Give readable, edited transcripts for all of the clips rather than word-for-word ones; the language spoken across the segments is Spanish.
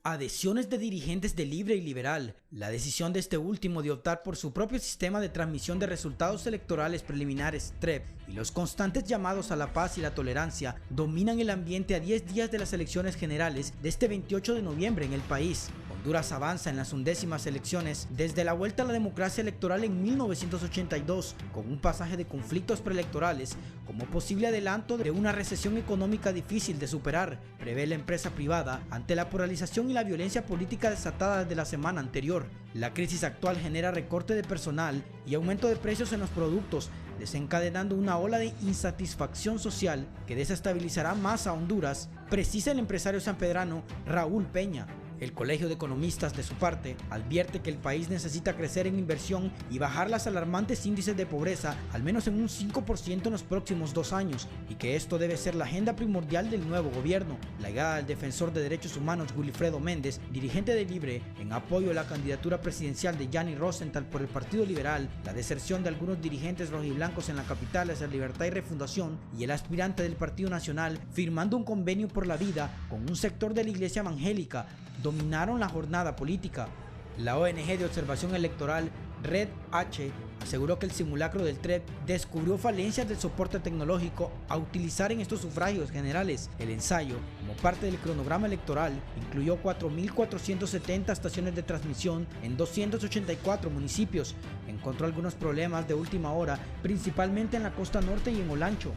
Adhesiones de dirigentes de Libre y Liberal. La decisión de este último de optar por su propio sistema de transmisión de resultados electorales preliminares, TREP, y los constantes llamados a la paz y la tolerancia dominan el ambiente a 10 días de las elecciones generales de este 28 de noviembre en el país. Honduras avanza en las 11º elecciones desde la vuelta a la democracia electoral en 1982, con un pasaje de conflictos preelectorales como posible adelanto de una recesión económica difícil de superar, prevé la empresa privada ante la polarización y la violencia política desatada desde la semana anterior. La crisis actual genera recorte de personal y aumento de precios en los productos, desencadenando una ola de insatisfacción social que desestabilizará más a Honduras, precisa el empresario sanpedrano Raúl Peña. El Colegio de Economistas, de su parte, advierte que el país necesita crecer en inversión y bajar los alarmantes índices de pobreza al menos en un 5% en los próximos 2 años, y que esto debe ser la agenda primordial del nuevo gobierno. La llegada del defensor de derechos humanos Wilfredo Méndez, dirigente de Libre, en apoyo a la candidatura presidencial de Yanni Rosenthal por el Partido Liberal, la deserción de algunos dirigentes rojiblancos en la capital hacia Libertad y Refundación, y el aspirante del Partido Nacional firmando un convenio por la vida con un sector de la Iglesia Evangélica, dominaron la jornada política. La ONG de observación electoral Red H aseguró que el simulacro del TREP descubrió falencias del soporte tecnológico a utilizar en estos sufragios generales. El ensayo, como parte del cronograma electoral, incluyó 4.470 estaciones de transmisión en 284 municipios. Encontró algunos problemas de última hora, principalmente en la costa norte y en Olancho.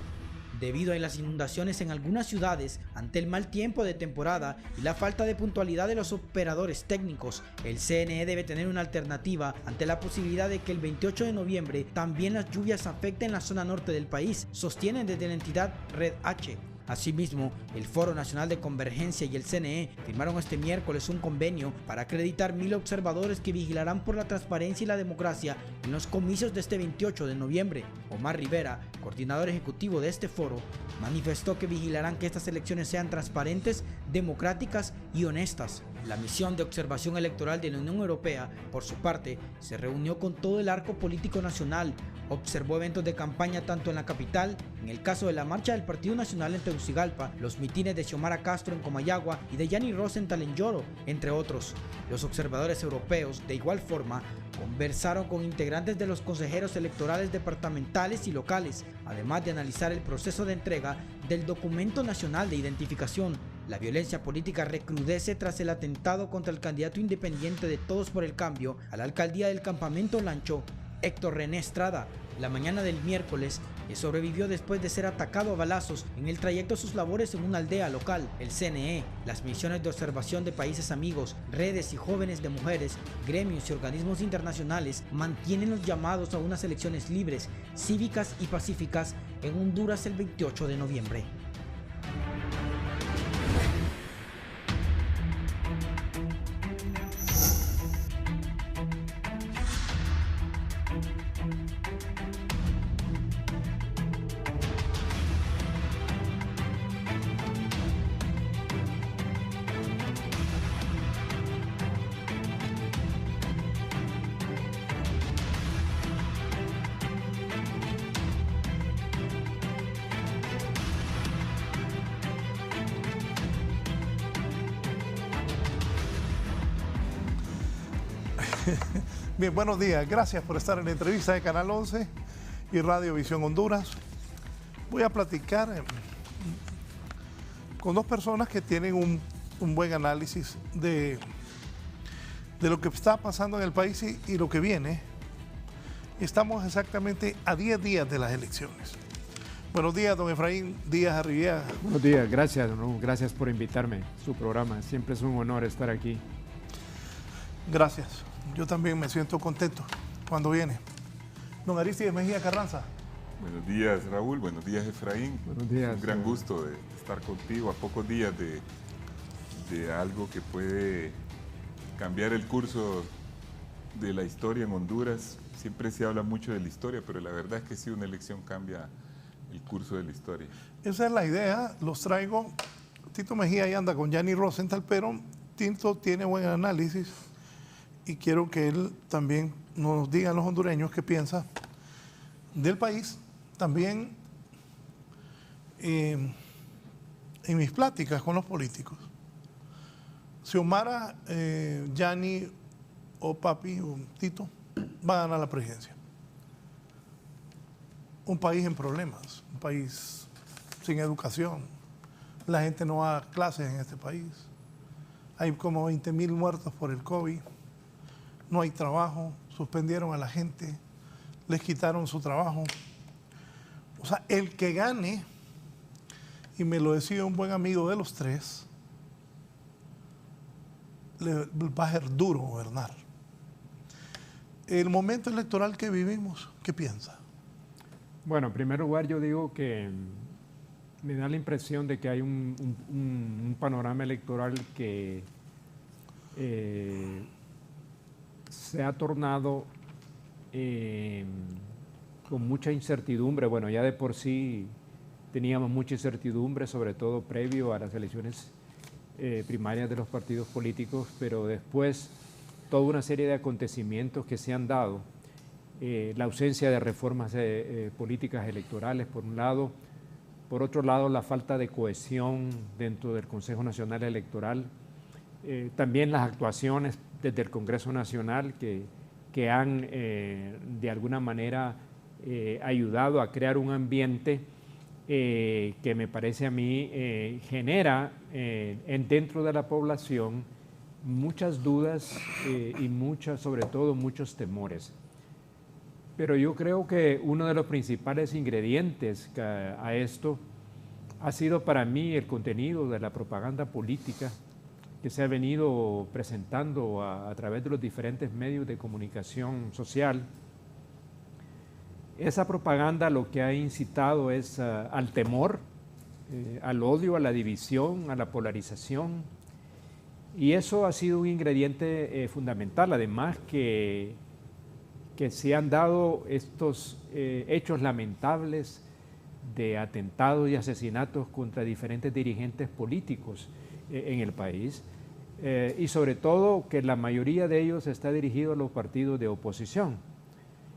Debido a las inundaciones en algunas ciudades, ante el mal tiempo de temporada y la falta de puntualidad de los operadores técnicos, el CNE debe tener una alternativa ante la posibilidad de que el 28 de noviembre también las lluvias afecten la zona norte del país, sostienen desde la entidad Red H. Asimismo, el Foro Nacional de Convergencia y el CNE firmaron este miércoles un convenio para acreditar 1.000 observadores que vigilarán por la transparencia y la democracia en los comicios de este 28 de noviembre. Omar Rivera, coordinador ejecutivo de este foro, manifestó que vigilarán que estas elecciones sean transparentes, democráticas y honestas. La misión de observación electoral de la Unión Europea, por su parte, se reunió con todo el arco político nacional, observó eventos de campaña tanto en la capital, en el caso de la marcha del Partido Nacional en Tegucigalpa, los mitines de Xiomara Castro en Comayagua y de Yanni Rosenthal en Yoro, entre otros. Los observadores europeos, de igual forma, conversaron con integrantes de los consejeros electorales departamentales y locales, además de analizar el proceso de entrega del documento nacional de identificación. La violencia política recrudece tras el atentado contra el candidato independiente de Todos por el Cambio a la alcaldía del Campamento Lancho, Héctor René Estrada, la mañana del miércoles, que sobrevivió después de ser atacado a balazos en el trayecto a sus labores en una aldea local. El CNE, las misiones de observación de países amigos, redes y jóvenes de mujeres, gremios y organismos internacionales mantienen los llamados a unas elecciones libres, cívicas y pacíficas en Honduras el 28 de noviembre. Bien, buenos días. Gracias por estar en la entrevista de Canal 11 y Radio Visión Honduras. Voy a platicar con dos personas que tienen un buen análisis de lo que está pasando en el país y lo que viene. Estamos exactamente a 10 días de las elecciones. Buenos días, don Efraín Díaz Arribiaga. Buenos días, gracias, ¿no? Gracias por invitarme a su programa. Siempre es un honor estar aquí. Gracias. Yo también me siento contento cuando viene. Don Aristides Mejía Carranza. Buenos días, Raúl. Buenos días, Efraín. Buenos días. Es un gran gusto de estar contigo a pocos días de algo que puede cambiar el curso de la historia en Honduras. Siempre se habla mucho de la historia, pero la verdad es que sí, una elección cambia el curso de la historia. Esa es la idea. Los traigo. Tito Mejía ahí anda con Yanni Rosenthal, pero Tito tiene buen análisis. Y quiero que él también nos diga a los hondureños qué piensa del país. También en mis pláticas con los políticos, Xiomara, Yanni o Papi o Tito van a ganar la presidencia. Un país en problemas, un país sin educación. La gente no va a clases en este país. Hay como 20.000 muertos por el COVID. No hay trabajo, suspendieron a la gente, les quitaron su trabajo. O sea, el que gane, y me lo decía un buen amigo de los tres, le va a ser duro gobernar. El momento electoral que vivimos, ¿qué piensa? Bueno, en primer lugar yo digo que me da la impresión de que hay un panorama electoral que se ha tornado con mucha incertidumbre. Bueno, ya de por sí teníamos mucha incertidumbre, sobre todo previo a las elecciones primarias de los partidos políticos, pero después toda una serie de acontecimientos que se han dado, la ausencia de reformas políticas electorales por un lado, por otro lado la falta de cohesión dentro del Consejo Nacional Electoral, también las actuaciones desde el Congreso Nacional que han de alguna manera ayudado a crear un ambiente que me parece a mí genera dentro de la población muchas dudas y sobre todo muchos temores. Pero yo creo que uno de los principales ingredientes a esto ha sido para mí el contenido de la propaganda política que se ha venido presentando a través de los diferentes medios de comunicación social. Esa propaganda lo que ha incitado es al temor, al odio, a la división, a la polarización, y eso ha sido un ingrediente fundamental, además que se han dado estos hechos lamentables de atentados y asesinatos contra diferentes dirigentes políticos en el país, y sobre todo que la mayoría de ellos está dirigido a los partidos de oposición.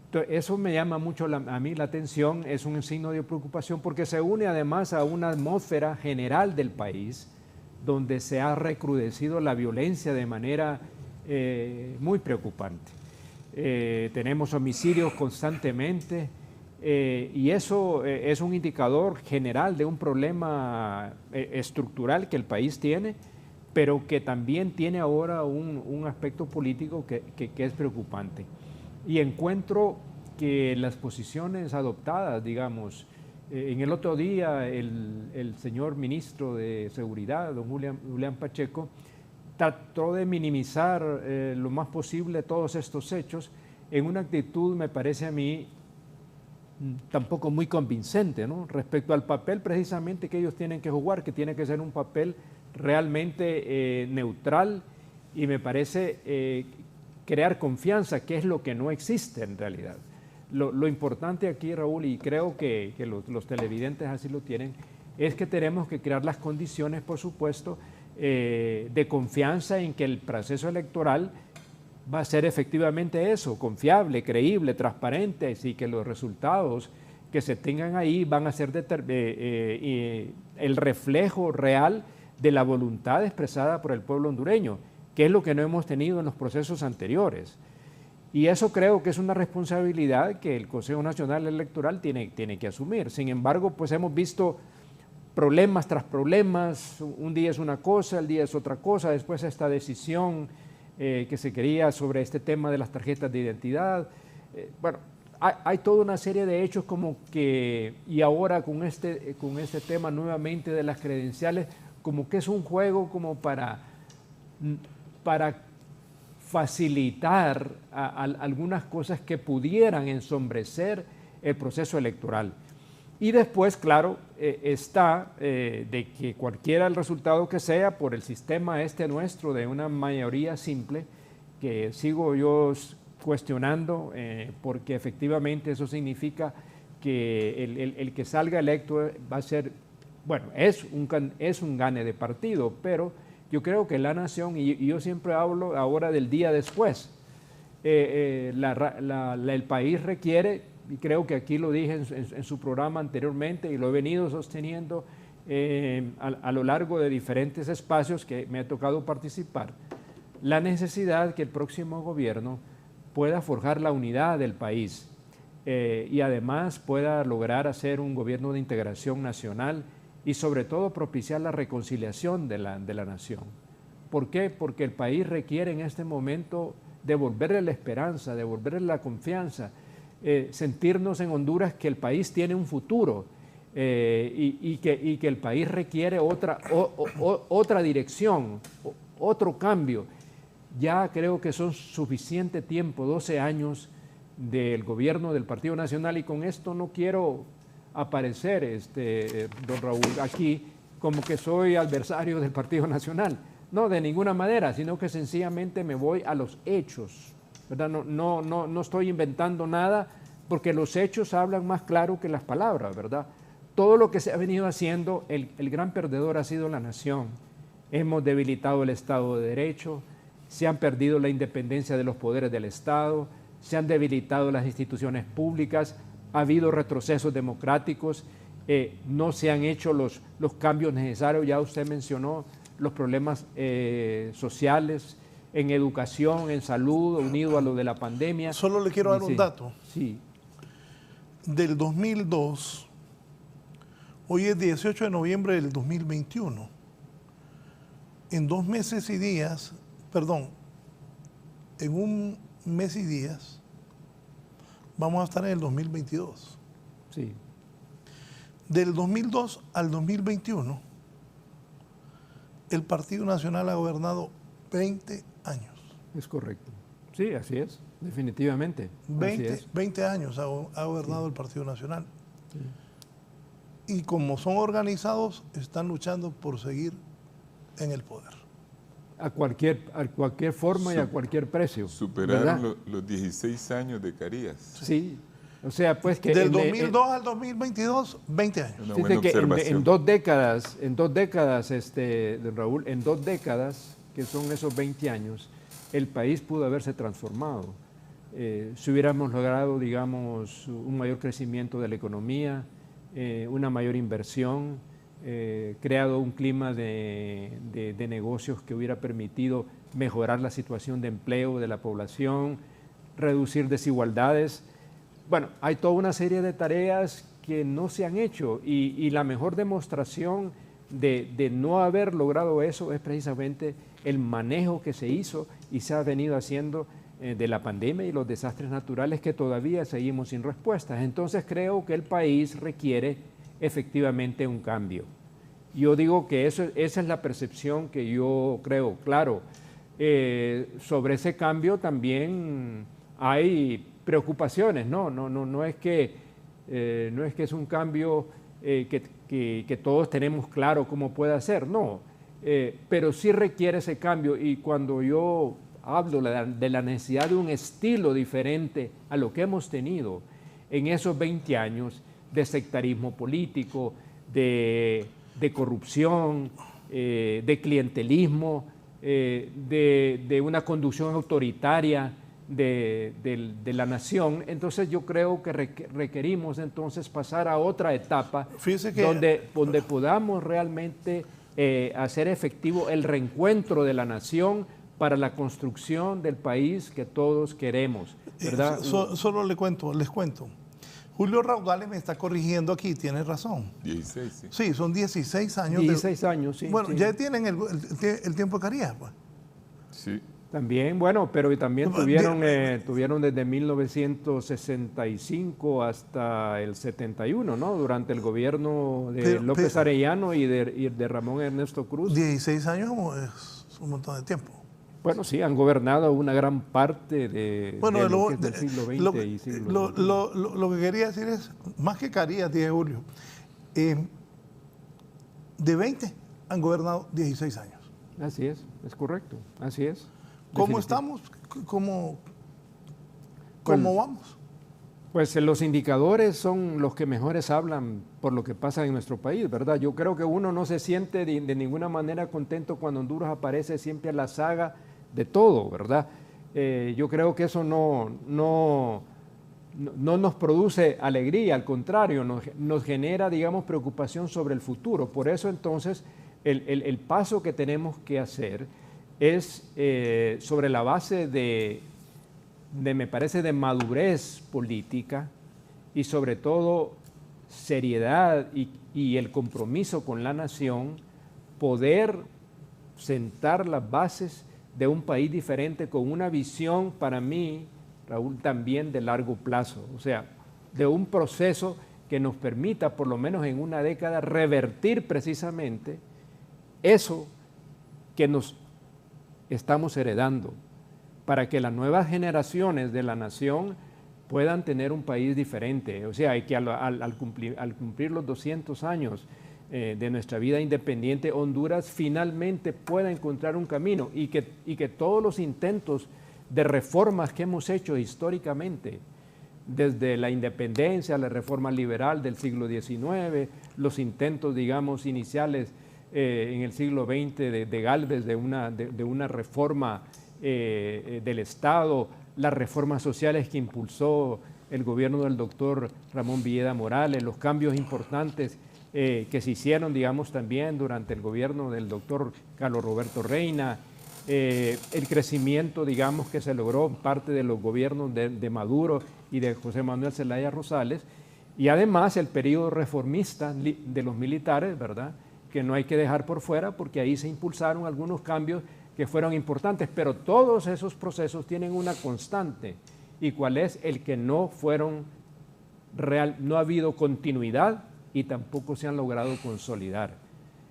Entonces, eso me llama mucho a mí la atención, es un signo de preocupación porque se une además a una atmósfera general del país donde se ha recrudecido la violencia de manera muy preocupante. Tenemos homicidios constantemente y eso es un indicador general de un problema estructural que el país tiene, pero que también tiene ahora un aspecto político que es preocupante. Y encuentro que las posiciones adoptadas, digamos, en el otro día el señor ministro de Seguridad, don Julián Pacheco, trató de minimizar lo más posible todos estos hechos en una actitud, me parece a mí, tampoco muy convincente, ¿no? Respecto al papel precisamente que ellos tienen que jugar, que tiene que ser un papel realmente neutral y me parece crear confianza, que es lo que no existe en realidad. Lo importante aquí, Raúl, y creo que los televidentes así lo tienen, es que tenemos que crear las condiciones, por supuesto, de confianza en que el proceso electoral va a ser efectivamente eso, confiable, creíble, transparente, y que los resultados que se tengan ahí van a ser el reflejo real de la voluntad expresada por el pueblo hondureño, que es lo que no hemos tenido en los procesos anteriores. Y eso creo que es una responsabilidad que el Consejo Nacional Electoral tiene que asumir. Sin embargo, pues hemos visto problemas tras problemas, un día es una cosa, el día es otra cosa, después esta decisión que se quería sobre este tema de las tarjetas de identidad. Bueno, hay toda una serie de hechos como que, y ahora con este tema nuevamente de las credenciales, como que es un juego como para facilitar algunas cosas que pudieran ensombrecer el proceso electoral. Y después, claro, está de que cualquiera el resultado que sea por el sistema nuestro de una mayoría simple, que sigo yo cuestionando, porque efectivamente eso significa que el que salga electo va a ser, bueno, es un gane de partido, pero yo creo que la nación, y yo siempre hablo ahora del día después, el país requiere, y creo que aquí lo dije en su programa anteriormente y lo he venido sosteniendo, a lo largo de diferentes espacios que me ha tocado participar, la necesidad que el próximo gobierno pueda forjar la unidad del país y además pueda lograr hacer un gobierno de integración nacional y sobre todo propiciar la reconciliación de la nación. ¿Por qué? Porque el país requiere en este momento devolverle la esperanza, devolverle la confianza, sentirnos en Honduras que el país tiene un futuro y que el país requiere otra dirección, otro cambio. Ya creo que son suficiente tiempo, 12 años del gobierno del Partido Nacional, y con esto no quiero aparecer, don Raúl, aquí como que soy adversario del Partido Nacional. No, de ninguna manera, sino que sencillamente me voy a los hechos, ¿verdad? No estoy inventando nada, porque los hechos hablan más claro que las palabras, ¿verdad? Todo lo que se ha venido haciendo, el gran perdedor ha sido la nación. Hemos debilitado el Estado de Derecho, se han perdido la independencia de los poderes del Estado, se han debilitado las instituciones públicas, ha habido retrocesos democráticos, no se han hecho los cambios necesarios. Ya usted mencionó los problemas sociales, en educación, en salud, unido a lo de la pandemia. Solo le quiero dar un dato. Sí. Del 2002, hoy es 18 de noviembre del 2021. En 2 meses y días, perdón, en 1 mes y días, vamos a estar en el 2022. Sí. Del 2002 al 2021, el Partido Nacional ha gobernado 20 años. Es correcto. Sí, así es, definitivamente. 20 años ha gobernado el Partido Nacional. Sí. Y como son organizados, están luchando por seguir en el poder. A cualquier forma y a cualquier precio. Superaron los 16 años de Carías. Sí. O sea, pues que... Del 2002 al 2022, 20 años. Una buena que observación. en dos décadas, don Raúl, en 2 décadas, que son esos 20 años, el país pudo haberse transformado. Si hubiéramos logrado, digamos, un mayor crecimiento de la economía, una mayor inversión, creado un clima de negocios que hubiera permitido mejorar la situación de empleo de la población, reducir desigualdades. Bueno, hay toda una serie de tareas que no se han hecho y la mejor demostración de no haber logrado eso es precisamente el manejo que se hizo y se ha venido haciendo de la pandemia y los desastres naturales, que todavía seguimos sin respuestas. Entonces creo que el país requiere efectivamente un cambio. Yo digo que esa es la percepción que yo creo. Claro, sobre ese cambio también hay preocupaciones, no es que es un cambio que todos tenemos claro cómo puede ser, no, pero sí requiere ese cambio. Y cuando yo hablo de la necesidad de un estilo diferente a lo que hemos tenido en esos 20 años de sectarismo político, de corrupción, de clientelismo, de una conducción autoritaria de la nación, entonces yo creo que requerimos entonces pasar a otra etapa donde podamos realmente hacer efectivo el reencuentro de la nación para la construcción del país que todos queremos, ¿verdad? Solo les cuento. Julio Raudales me está corrigiendo aquí, tiene razón. 16, sí. Sí, son 16 años. 16 años, sí. Bueno, sí. Ya tienen el tiempo de Carías, pues. Sí. También, bueno, pero también tuvieron desde 1965 hasta el 71, ¿no? Durante el gobierno de López Arellano y de Ramón Ernesto Cruz. 16 años es un montón de tiempo. Bueno, sí, han gobernado una gran parte del siglo XX y siglo XX. Lo que quería decir es, más que Carías, 10 de julio, de 20 han gobernado 16 años. Así es correcto, así es. ¿Cómo estamos? ¿Cómo vamos? Pues los indicadores son los que mejores hablan por lo que pasa en nuestro país, ¿verdad? Yo creo que uno no se siente de ninguna manera contento cuando Honduras aparece siempre a la saga de todo, ¿verdad? Yo creo que eso no no nos produce alegría, al contrario, nos genera, digamos, preocupación sobre el futuro. Por eso entonces el paso que tenemos que hacer es sobre la base me parece, de madurez política y sobre todo seriedad y el compromiso con la nación, poder sentar las bases de un país diferente con una visión, para mí, Raúl, también de largo plazo, o sea, de un proceso que nos permita, por lo menos en una década, revertir precisamente eso que nos estamos heredando, para que las nuevas generaciones de la nación puedan tener un país diferente. O sea, que al cumplir los 200 años de nuestra vida independiente, Honduras finalmente pueda encontrar un camino y que todos los intentos de reformas que hemos hecho históricamente, desde la independencia, la reforma liberal del siglo XIX, los intentos, digamos, iniciales en el siglo XX de Gálvez de una reforma del Estado, las reformas sociales que impulsó el gobierno del doctor Ramón Villeda Morales, los cambios importantes que se hicieron, digamos, también durante el gobierno del doctor Carlos Roberto Reina, el crecimiento, digamos, que se logró en parte de los gobiernos de Maduro y de José Manuel Zelaya Rosales, y además el periodo reformista de los militares, ¿verdad?, que no hay que dejar por fuera, porque ahí se impulsaron algunos cambios que fueron importantes, pero todos esos procesos tienen una constante, y cuál es el que no ha habido continuidad y tampoco se han logrado consolidar.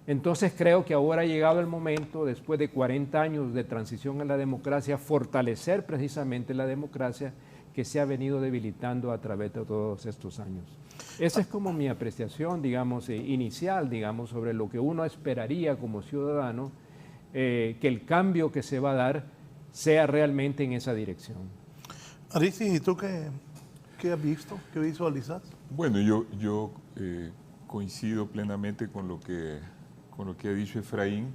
Entonces creo que ahora ha llegado el momento, después de 40 años de transición a la democracia, fortalecer precisamente la democracia que se ha venido debilitando a través de todos estos años. Esa es como mi apreciación, digamos, inicial, digamos, sobre lo que uno esperaría como ciudadano, que el cambio que se va a dar sea realmente en esa dirección. Aristis, ¿y tú qué has visto? ¿Qué visualizas? Bueno, yo coincido plenamente con lo que ha dicho Efraín.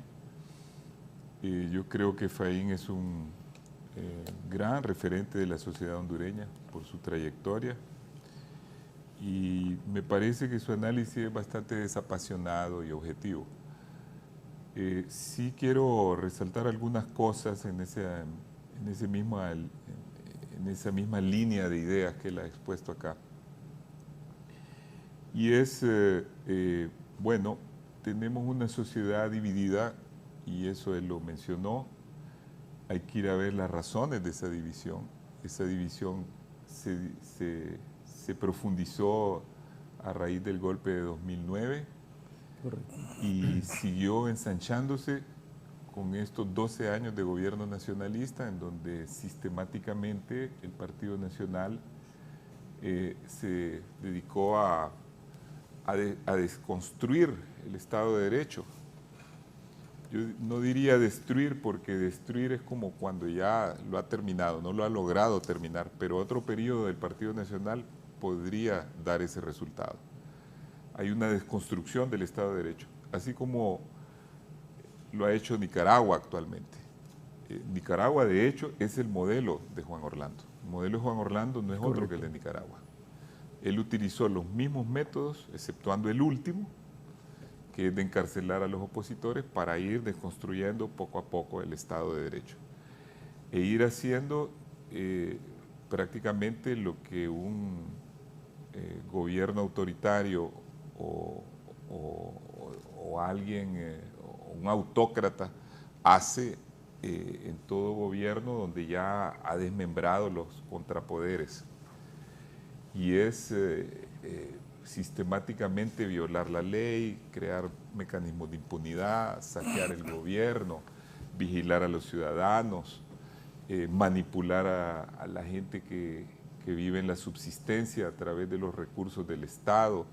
Yo creo que Efraín es un gran referente de la sociedad hondureña por su trayectoria, y me parece que su análisis es bastante desapasionado y objetivo. Sí quiero resaltar algunas cosas en esa misma línea de ideas que él ha expuesto acá. Y es, bueno, tenemos una sociedad dividida, y eso él lo mencionó. Hay que ir a ver las razones de esa división. Esa división se profundizó a raíz del golpe de 2009. Correcto. Y siguió ensanchándose con estos 12 años de gobierno nacionalista, en donde sistemáticamente el Partido Nacional se dedicó a desconstruir el Estado de Derecho. Yo no diría destruir, porque destruir es como cuando ya lo ha terminado, no lo ha logrado terminar, pero otro periodo del Partido Nacional podría dar ese resultado. Hay una desconstrucción del Estado de Derecho, así como lo ha hecho Nicaragua actualmente. Nicaragua, de hecho, es el modelo de Juan Orlando. El modelo de Juan Orlando no es otro que el de Nicaragua. Él utilizó los mismos métodos, exceptuando el último, que es de encarcelar a los opositores, para ir desconstruyendo poco a poco el Estado de Derecho e ir haciendo prácticamente lo que un gobierno autoritario o alguien, un autócrata hace en todo gobierno donde ya ha desmembrado los contrapoderes, y es sistemáticamente violar la ley, crear mecanismos de impunidad, saquear el gobierno, vigilar a los ciudadanos, manipular a la gente que vive en la subsistencia a través de los recursos del Estado.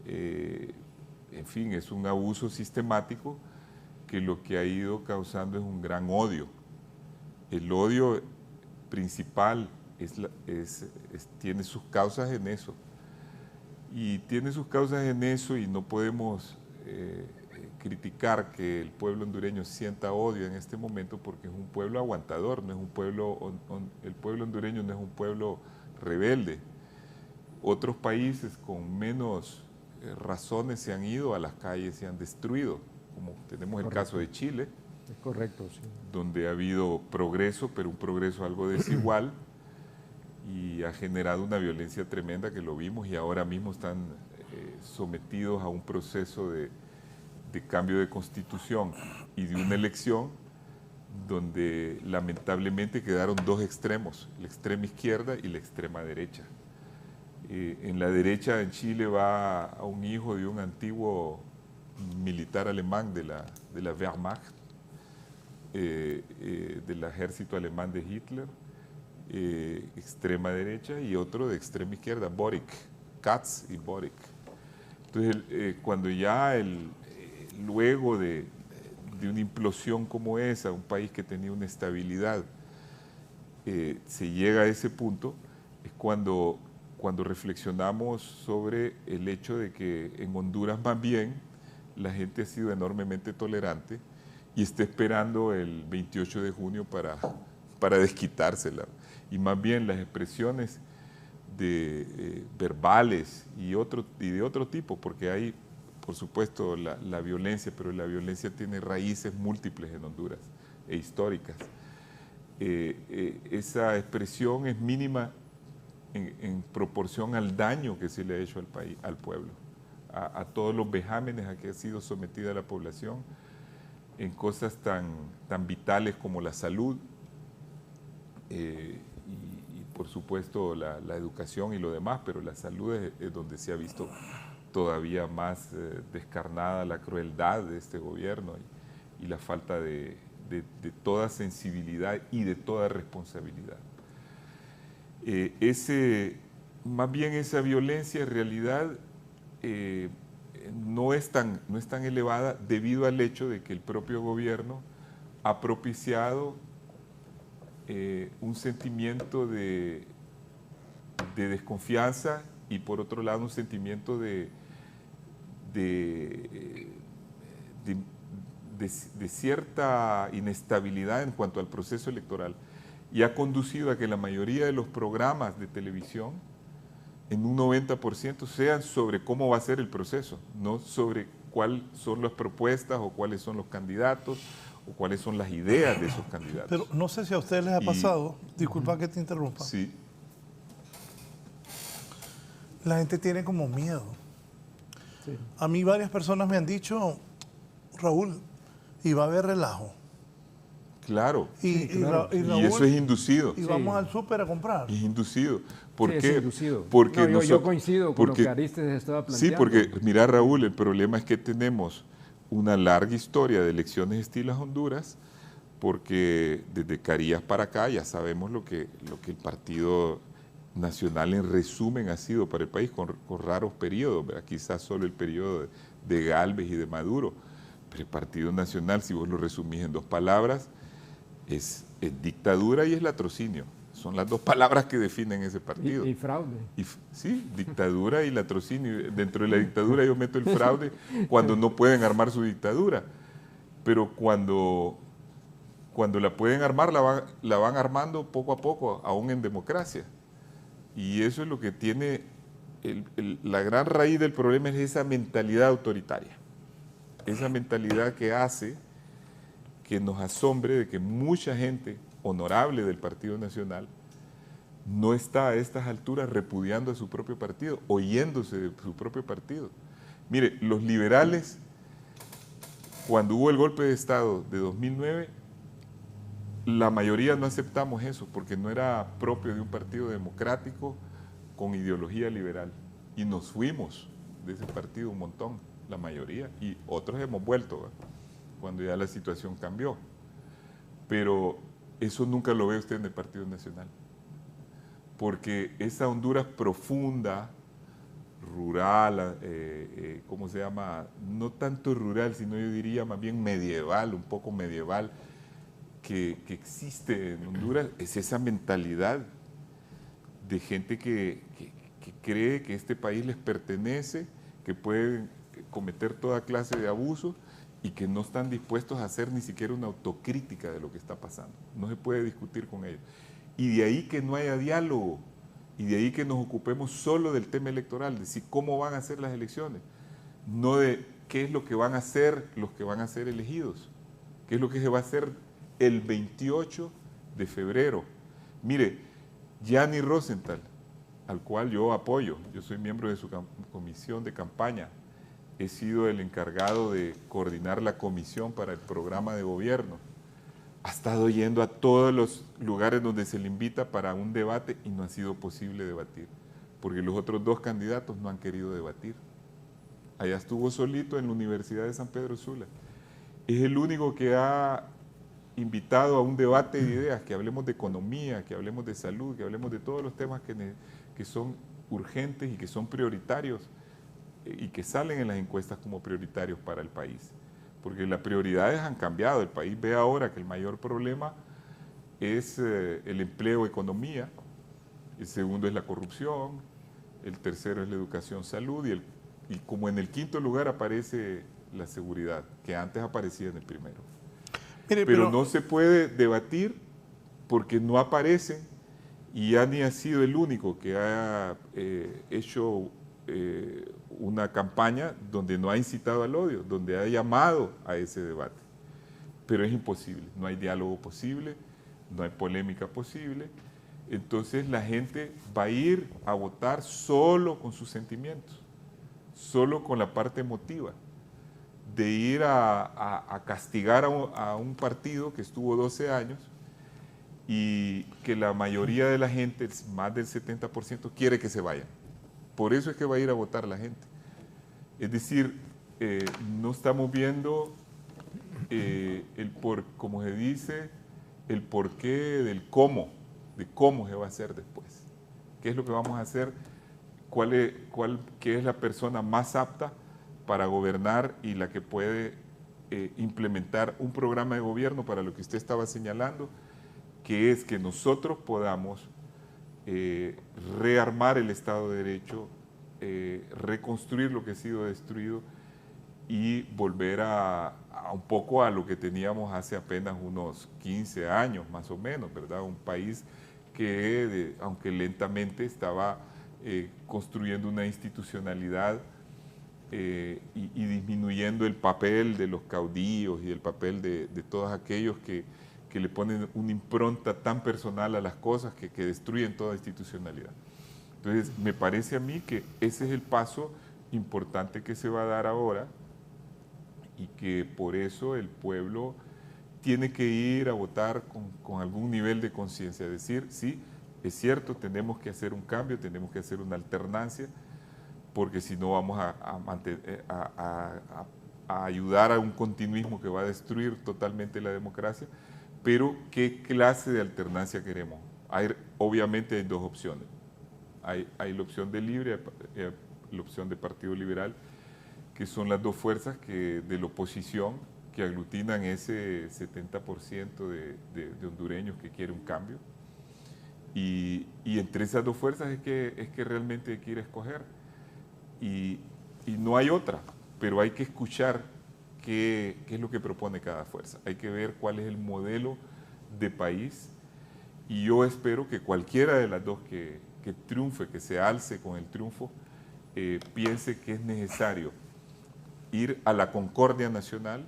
En fin, es un abuso sistemático que lo que ha ido causando es un gran odio. El odio principal tiene sus causas en eso. Y tiene sus causas en eso, y no podemos criticar que el pueblo hondureño sienta odio en este momento, porque es un pueblo aguantador, no es un pueblo, el pueblo hondureño no es un pueblo rebelde, Otros países con menos razones se han ido a las calles, se han destruido, como tenemos el caso de Chile, Es correcto, sí. donde ha habido progreso, pero un progreso algo desigual y ha generado una violencia tremenda que lo vimos y ahora mismo están sometidos a un proceso de cambio de constitución y de una elección donde lamentablemente quedaron dos extremos, la extrema izquierda y la extrema derecha. En la derecha en Chile va a un hijo de un antiguo militar alemán de la Wehrmacht, del ejército alemán de Hitler, extrema derecha, y otro de extrema izquierda, Boric, Katz y Boric. Entonces, cuando ya luego de una implosión como esa, un país que tenía una estabilidad, se llega a ese punto, es cuando reflexionamos sobre el hecho de que en Honduras más bien la gente ha sido enormemente tolerante y está esperando el 28 de junio para desquitársela. Y más bien las expresiones verbales y de otro tipo, porque hay, por supuesto, la violencia, pero la violencia tiene raíces múltiples en Honduras e históricas. Esa expresión es mínima en proporción al daño que se le ha hecho al país, al pueblo, a todos los vejámenes a que ha sido sometida la población en cosas tan vitales como la salud y por supuesto la educación y lo demás, pero la salud es donde se ha visto todavía más descarnada la crueldad de este gobierno y la falta de toda sensibilidad y de toda responsabilidad. Más bien esa violencia en realidad no es tan elevada debido al hecho de que el propio gobierno ha propiciado un sentimiento de desconfianza y por otro lado un sentimiento de cierta inestabilidad en cuanto al proceso electoral. Y ha conducido a que la mayoría de los programas de televisión, en un 90%, sean sobre cómo va a ser el proceso, no sobre cuáles son las propuestas o cuáles son los candidatos o cuáles son las ideas de esos candidatos. Pero no sé si a ustedes les ha pasado, disculpa que te interrumpa. Sí. La gente tiene como miedo. Sí. A mí varias personas me han dicho, Raúl, y va a haber relajo. Claro. Y claro. Raúl, Y eso es inducido. Y vamos al súper a comprar. Es inducido. ¿Por Sí, qué? es inducido. Porque no, yo coincido con lo que Aristes estaba planteando. Sí, porque mira, Raúl, el problema es que tenemos una larga historia de elecciones estilas Honduras, porque desde Carías para acá ya sabemos lo que el Partido Nacional en resumen ha sido para el país, con raros periodos, ¿verdad? Quizás solo el periodo de Gálvez y de Maduro, pero el Partido Nacional, si vos lo resumís en dos palabras, es dictadura y es latrocinio. Son las dos palabras que definen ese partido. Y fraude. Sí, dictadura y latrocinio. Dentro de la dictadura yo meto el fraude cuando no pueden armar su dictadura. Pero cuando la pueden armar, la van armando poco a poco, aún en democracia. Y eso es lo que tiene, la gran raíz del problema es esa mentalidad autoritaria. Esa mentalidad que hace que nos asombre de que mucha gente honorable del Partido Nacional no está a estas alturas repudiando a su propio partido, oyéndose de su propio partido. Mire, los liberales, cuando hubo el golpe de Estado de 2009, la mayoría no aceptamos eso porque no era propio de un partido democrático con ideología liberal. Y nos fuimos de ese partido un montón, la mayoría, y otros hemos vuelto, ¿verdad? Cuando ya la situación cambió. Pero eso nunca lo ve usted en el Partido Nacional. Porque esa Honduras profunda, rural, ¿cómo se llama? No tanto rural, sino yo diría más bien medieval, un poco medieval, que existe en Honduras, es esa mentalidad de gente que cree que este país les pertenece, que pueden cometer toda clase de abusos y que no están dispuestos a hacer ni siquiera una autocrítica de lo que está pasando. No se puede discutir con ellos. Y de ahí que no haya diálogo, Y de ahí que nos ocupemos solo del tema electoral, de decir cómo van a ser las elecciones, no de qué es lo que van a hacer los que van a ser elegidos, qué es lo que se va a hacer el 28 de febrero. Mire, Gianni Rosenthal, al cual yo apoyo, yo soy miembro de su comisión de campaña, he sido el encargado de coordinar la comisión para el programa de gobierno, ha estado yendo a todos los lugares donde se le invita para un debate y no ha sido posible debatir, porque los otros dos candidatos no han querido debatir. Allá estuvo solito en la Universidad de San Pedro Sula. Es el único que ha invitado a un debate de ideas, que hablemos de economía, que hablemos de salud, que hablemos de todos los temas que son urgentes y que son prioritarios y que salen en las encuestas como prioritarios para el país. Porque las prioridades han cambiado. El país ve ahora que el mayor problema es el empleo, economía, el segundo es la corrupción, el tercero es la educación, salud y como en el quinto lugar aparece la seguridad, que antes aparecía en el primero. Mire, pero no se puede debatir porque no aparecen y Gianni ha sido el único que ha hecho una campaña donde no ha incitado al odio, donde ha llamado a ese debate. Pero es imposible, no hay diálogo posible, no hay polémica posible. Entonces la gente va a ir a votar solo con sus sentimientos, solo con la parte emotiva, de ir a castigar a un partido que estuvo 12 años y que la mayoría de la gente, más del 70%, quiere que se vayan. Por eso es que va a ir a votar la gente. Es decir, no estamos viendo como se dice, el porqué del cómo, de cómo se va a hacer después. ¿Qué es lo que vamos a hacer? ¿Qué es la persona más apta para gobernar y la que puede implementar un programa de gobierno para lo que usted estaba señalando, que es que nosotros podamos rearmar el Estado de Derecho, reconstruir lo que ha sido destruido y volver a un poco a lo que teníamos hace apenas unos 15 años más o menos, ¿verdad? Un país que, aunque lentamente, estaba construyendo una institucionalidad y disminuyendo el papel de los caudillos y el papel de todos aquellos que le ponen una impronta tan personal a las cosas que destruyen toda institucionalidad. Entonces, me parece a mí que ese es el paso importante que se va a dar ahora y que por eso el pueblo tiene que ir a votar con algún nivel de conciencia. Decir, sí, es cierto, tenemos que hacer un cambio, tenemos que hacer una alternancia, porque si no vamos a ayudar a un continuismo que va a destruir totalmente la democracia. Pero, ¿qué clase de alternancia queremos? Obviamente hay dos opciones. Hay la opción de Libre, la opción de Partido Liberal, que son las dos fuerzas de la oposición que aglutinan ese 70% de hondureños que quiere un cambio. Y entre esas dos fuerzas es que realmente quiere escoger. Y no hay otra, pero hay que escuchar qué es lo que propone cada fuerza. Hay que ver cuál es el modelo de país y yo espero que cualquiera de las dos que triunfe, que se alce con el triunfo, piense que es necesario ir a la concordia nacional,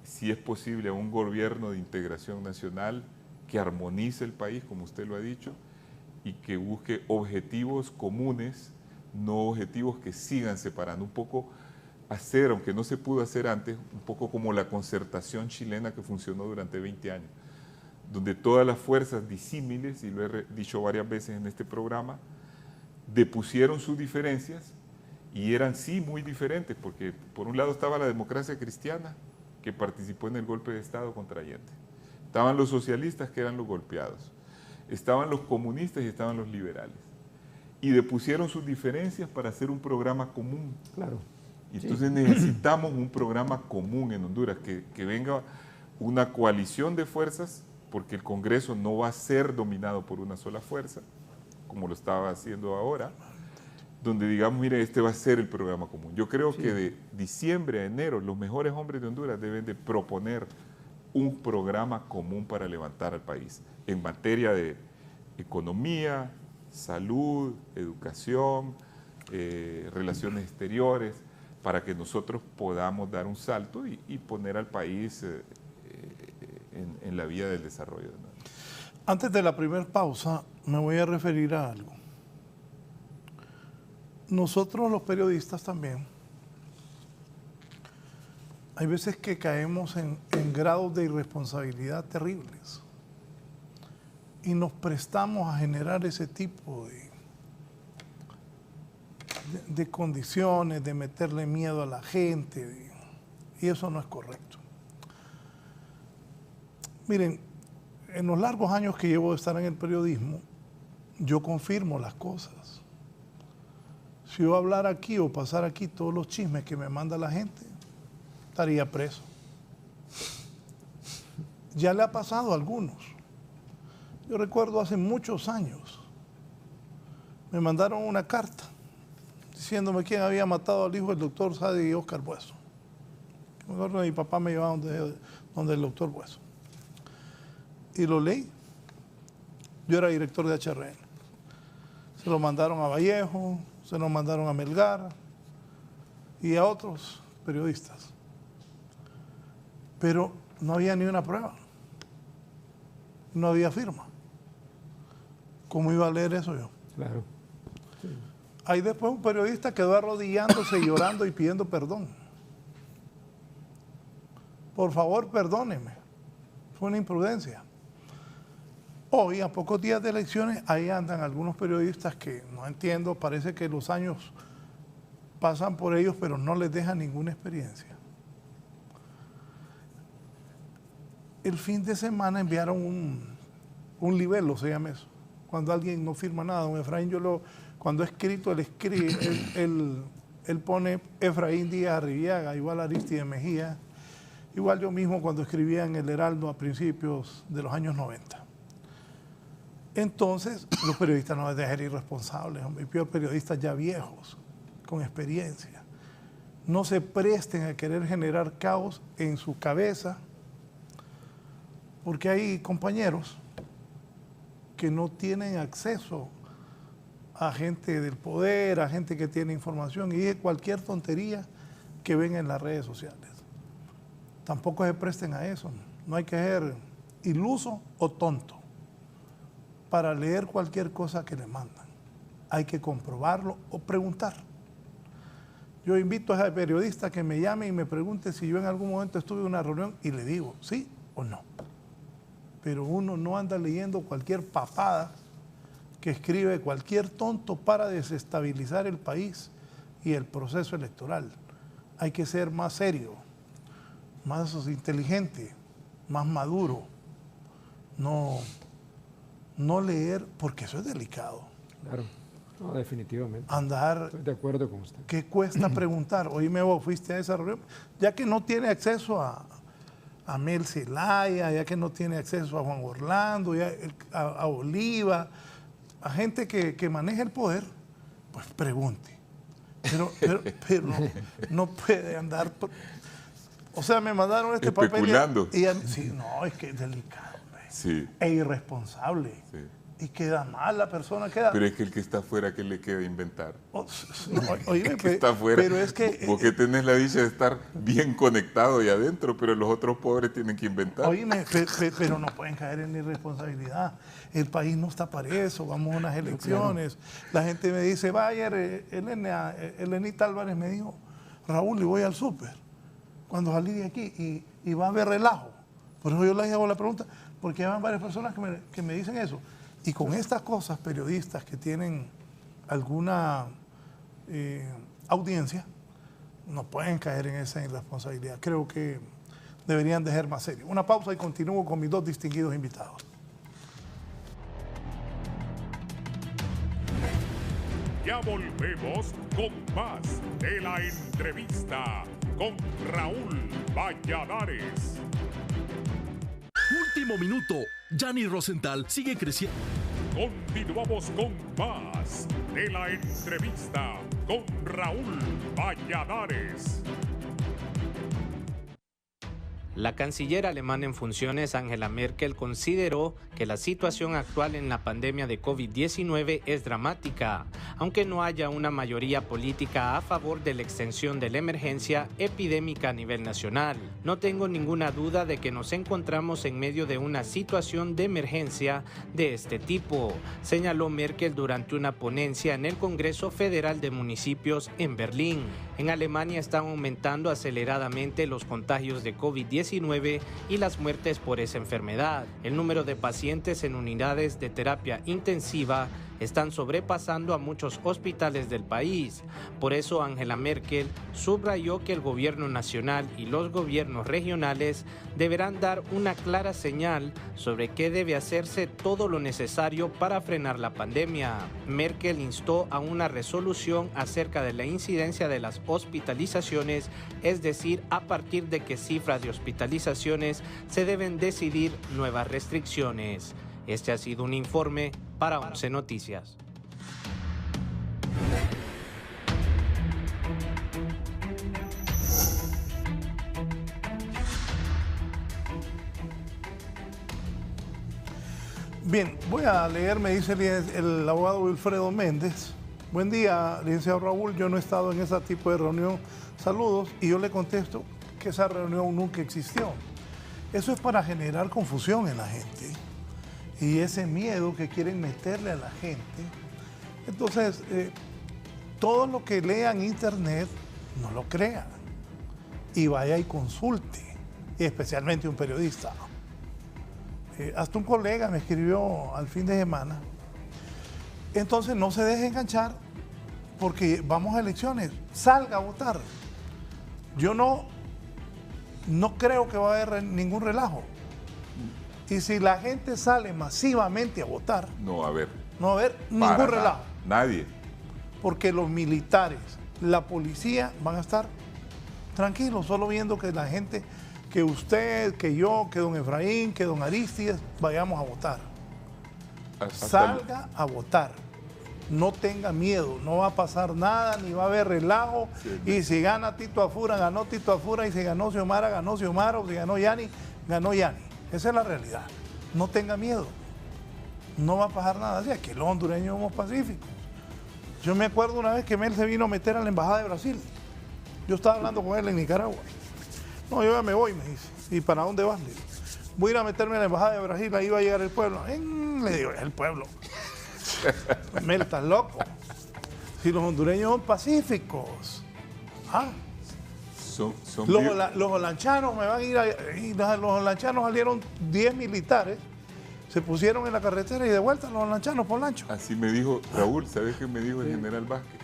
si es posible a un gobierno de integración nacional que armonice el país, como usted lo ha dicho, y que busque objetivos comunes, no objetivos que sigan separando, un poco hacer, aunque no se pudo hacer antes, un poco como la concertación chilena que funcionó durante 20 años, donde todas las fuerzas disímiles, y lo he dicho varias veces en este programa, depusieron sus diferencias y eran sí muy diferentes, porque por un lado estaba la democracia cristiana, que participó en el golpe de Estado contra Allende. Estaban los socialistas, que eran los golpeados. Estaban los comunistas y estaban los liberales. Y depusieron sus diferencias para hacer un programa común. Claro. Y entonces necesitamos un programa común en Honduras, que venga una coalición de fuerzas, porque el Congreso no va a ser dominado por una sola fuerza, como lo estaba haciendo ahora, donde digamos, mire, este va a ser el programa común. Yo creo que de diciembre a enero los mejores hombres de Honduras deben de proponer un programa común para levantar al país en materia de economía, salud, educación, relaciones exteriores, para que nosotros podamos dar un salto y poner al país en la vía del desarrollo, ¿no? Antes de la primera pausa, me voy a referir a algo. Nosotros los periodistas también, hay veces que caemos en grados de irresponsabilidad terribles y nos prestamos a generar ese tipo de condiciones, de meterle miedo a la gente, y eso no es correcto. Miren, en los largos años que llevo de estar en el periodismo, yo confirmo las cosas. Si yo hablara aquí o pasara aquí todos los chismes que me manda la gente, estaría preso. Ya le ha pasado a algunos. Yo recuerdo hace muchos años, me mandaron una carta diciéndome quién había matado al hijo del doctor Sadi y Oscar Bueso. Mi papá me llevaba donde el doctor Bueso. Y lo leí. Yo era director de HRN. Se lo mandaron a Vallejo, se lo mandaron a Melgar y a otros periodistas. Pero no había ni una prueba. No había firma. ¿Cómo iba a leer eso yo? Claro. Sí. Ahí después un periodista quedó arrodillándose, llorando y pidiendo perdón. Por favor, perdóneme. Fue una imprudencia. Hoy, a pocos días de elecciones, ahí andan algunos periodistas que no entiendo, parece que los años pasan por ellos, pero no les dejan ninguna experiencia. El fin de semana enviaron un libelo, se llama eso. Cuando alguien no firma nada, don Efraín, cuando ha escrito, él pone Efraín Díaz Arribiaga, igual Aristide Mejía, igual yo mismo cuando escribía en El Heraldo a principios de los años 90. Entonces, los periodistas no deben ser irresponsables, hombre, y peor periodistas ya viejos, con experiencia. No se presten a querer generar caos en su cabeza, porque hay compañeros que no tienen acceso a gente del poder, a gente que tiene información, y dice cualquier tontería que ven en las redes sociales. Tampoco se presten a eso. No hay que ser iluso o tonto para leer cualquier cosa que le mandan. Hay que comprobarlo o preguntar. Yo invito a ese periodista que me llame y me pregunte si yo en algún momento estuve en una reunión y le digo sí o no. Pero uno no anda leyendo cualquier papada que escribe cualquier tonto para desestabilizar el país y el proceso electoral. Hay que ser más serio, más inteligente, más maduro. No leer, porque eso es delicado. Claro, no, definitivamente. Andar. Estoy de acuerdo con usted. ¿Qué cuesta preguntar? Oíme vos, fuiste a esa reunión, ya que no tiene acceso a Mel Zelaya, ya que no tiene acceso a Juan Orlando, a Oliva, a gente que maneja el poder, pues pregunte. Pero no puede andar. O sea, me mandaron este especulando. papel. Sí, no, es que es delicado, hombre. Sí. E irresponsable. Sí. Y queda mal la persona, queda. Pero es que el que está afuera, ¿qué le queda inventar? Oíme, el que está afuera. Pero es que. Porque tenés la dicha de estar bien conectado y adentro, pero los otros pobres tienen que inventar. Oíme, pero no pueden caer en irresponsabilidad. El país no está para eso, vamos a unas elecciones. Claro. La gente me dice, vaya, Elenita Álvarez me dijo, Raúl, y voy al súper. Cuando salí de aquí y va a haber relajo. Por eso yo le hago la pregunta, porque hay varias personas que me dicen eso. Y con estas cosas, periodistas que tienen alguna audiencia, no pueden caer en esa irresponsabilidad. Creo que deberían de ser más serios. Una pausa y continúo con mis dos distinguidos invitados. Ya volvemos con más de la entrevista con Raúl Valladares. Último minuto. Gianni Rosenthal sigue creciendo. Continuamos con más de la entrevista con Raúl Valladares. La canciller alemana en funciones, Angela Merkel, consideró que la situación actual en la pandemia de COVID-19 es dramática, aunque no haya una mayoría política a favor de la extensión de la emergencia epidémica a nivel nacional. No tengo ninguna duda de que nos encontramos en medio de una situación de emergencia de este tipo, señaló Merkel durante una ponencia en el Congreso Federal de Municipios en Berlín. En Alemania están aumentando aceleradamente los contagios de COVID-19 y las muertes por esa enfermedad. El número de pacientes en unidades de terapia intensiva están sobrepasando a muchos hospitales del país. Por eso Angela Merkel subrayó que el gobierno nacional y los gobiernos regionales deberán dar una clara señal sobre qué debe hacerse todo lo necesario para frenar la pandemia. Merkel instó a una resolución acerca de la incidencia de las hospitalizaciones, es decir, a partir de qué cifras de hospitalizaciones se deben decidir nuevas restricciones. Este ha sido un informe para 11 Noticias. Bien, voy a leer, me dice el abogado Wilfredo Méndez. Buen día, licenciado Raúl, yo no he estado en ese tipo de reunión. Saludos. Y yo le contesto que esa reunión nunca existió. Eso es para generar confusión en la gente y ese miedo que quieren meterle a la gente. Entonces, todo lo que lea en internet, no lo crea y vaya y consulte, y especialmente un periodista. Hasta un colega me escribió al fin de semana. Entonces no se deje enganchar porque vamos a elecciones, salga a votar. Yo no creo que va a haber ningún relajo. Y si la gente sale masivamente a votar, No va a haber ningún relajo. Nadie. Porque los militares, la policía van a estar tranquilos, solo viendo que la gente, que usted, que yo, que don Efraín, que don Aristides, vayamos a votar. Salga a votar. No tenga miedo, no va a pasar nada, ni va a haber relajo. Sí, y si gana Tito Afura, ganó Tito Afura, y si ganó Xiomara, ganó Xiomara, o si ganó Yani, ganó Yani. Esa es la realidad. No tenga miedo. No va a pasar nada. Así que los hondureños somos pacíficos. Yo me acuerdo una vez que Mel se vino a meter a la embajada de Brasil. Yo estaba hablando con él en Nicaragua. No, yo ya me voy, me dice. ¿Y para dónde vas? Le digo, voy a ir a meterme a la embajada de Brasil, ahí va a llegar el pueblo. Le digo, es el pueblo. Mel, estás loco. Si los hondureños son pacíficos. ¿Ah? Los holanchanos me van a ir los holanchanos salieron 10 militares, se pusieron en la carretera y de vuelta los holanchanos por lancho. Así me dijo Raúl, ¿sabes qué me dijo el general Vázquez?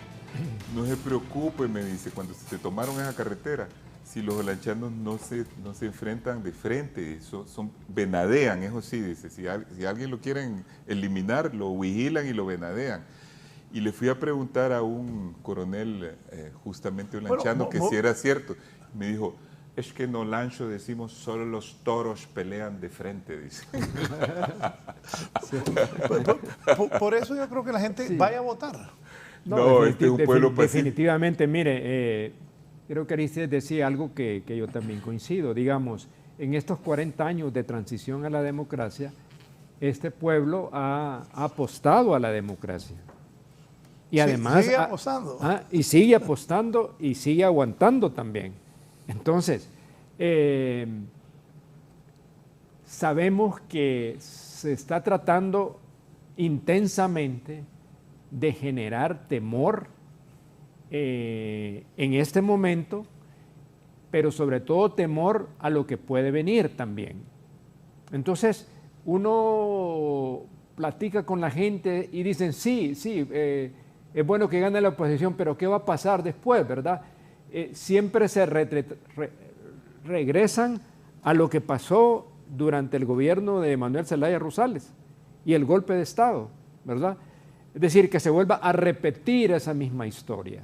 No se preocupe, me dice, cuando se tomaron esa carretera, si los holanchanos no se enfrentan de frente, venadean, eso sí, dice, si alguien lo quieren eliminar, lo vigilan y lo venadean. Y le fui a preguntar a un coronel, justamente holanchano, que si era cierto. Me dijo, es que en Olancho decimos solo los toros pelean de frente, dice. Por eso yo creo que la gente vaya a votar. No, este es un pueblo pacífico. Definitivamente, mire, creo que Aristides decía algo que yo también coincido. Digamos, en estos 40 años de transición a la democracia, este pueblo ha apostado a la democracia. Y además sigue apostando. Y sigue apostando y sigue aguantando también. Entonces, sabemos que se está tratando intensamente de generar temor en este momento, pero sobre todo temor a lo que puede venir también. Entonces, uno platica con la gente y dicen, sí, es bueno que gane la oposición, pero ¿qué va a pasar después, verdad? Siempre se regresan a lo que pasó durante el gobierno de Manuel Zelaya Rosales y el golpe de Estado, ¿verdad? Es decir, que se vuelva a repetir esa misma historia,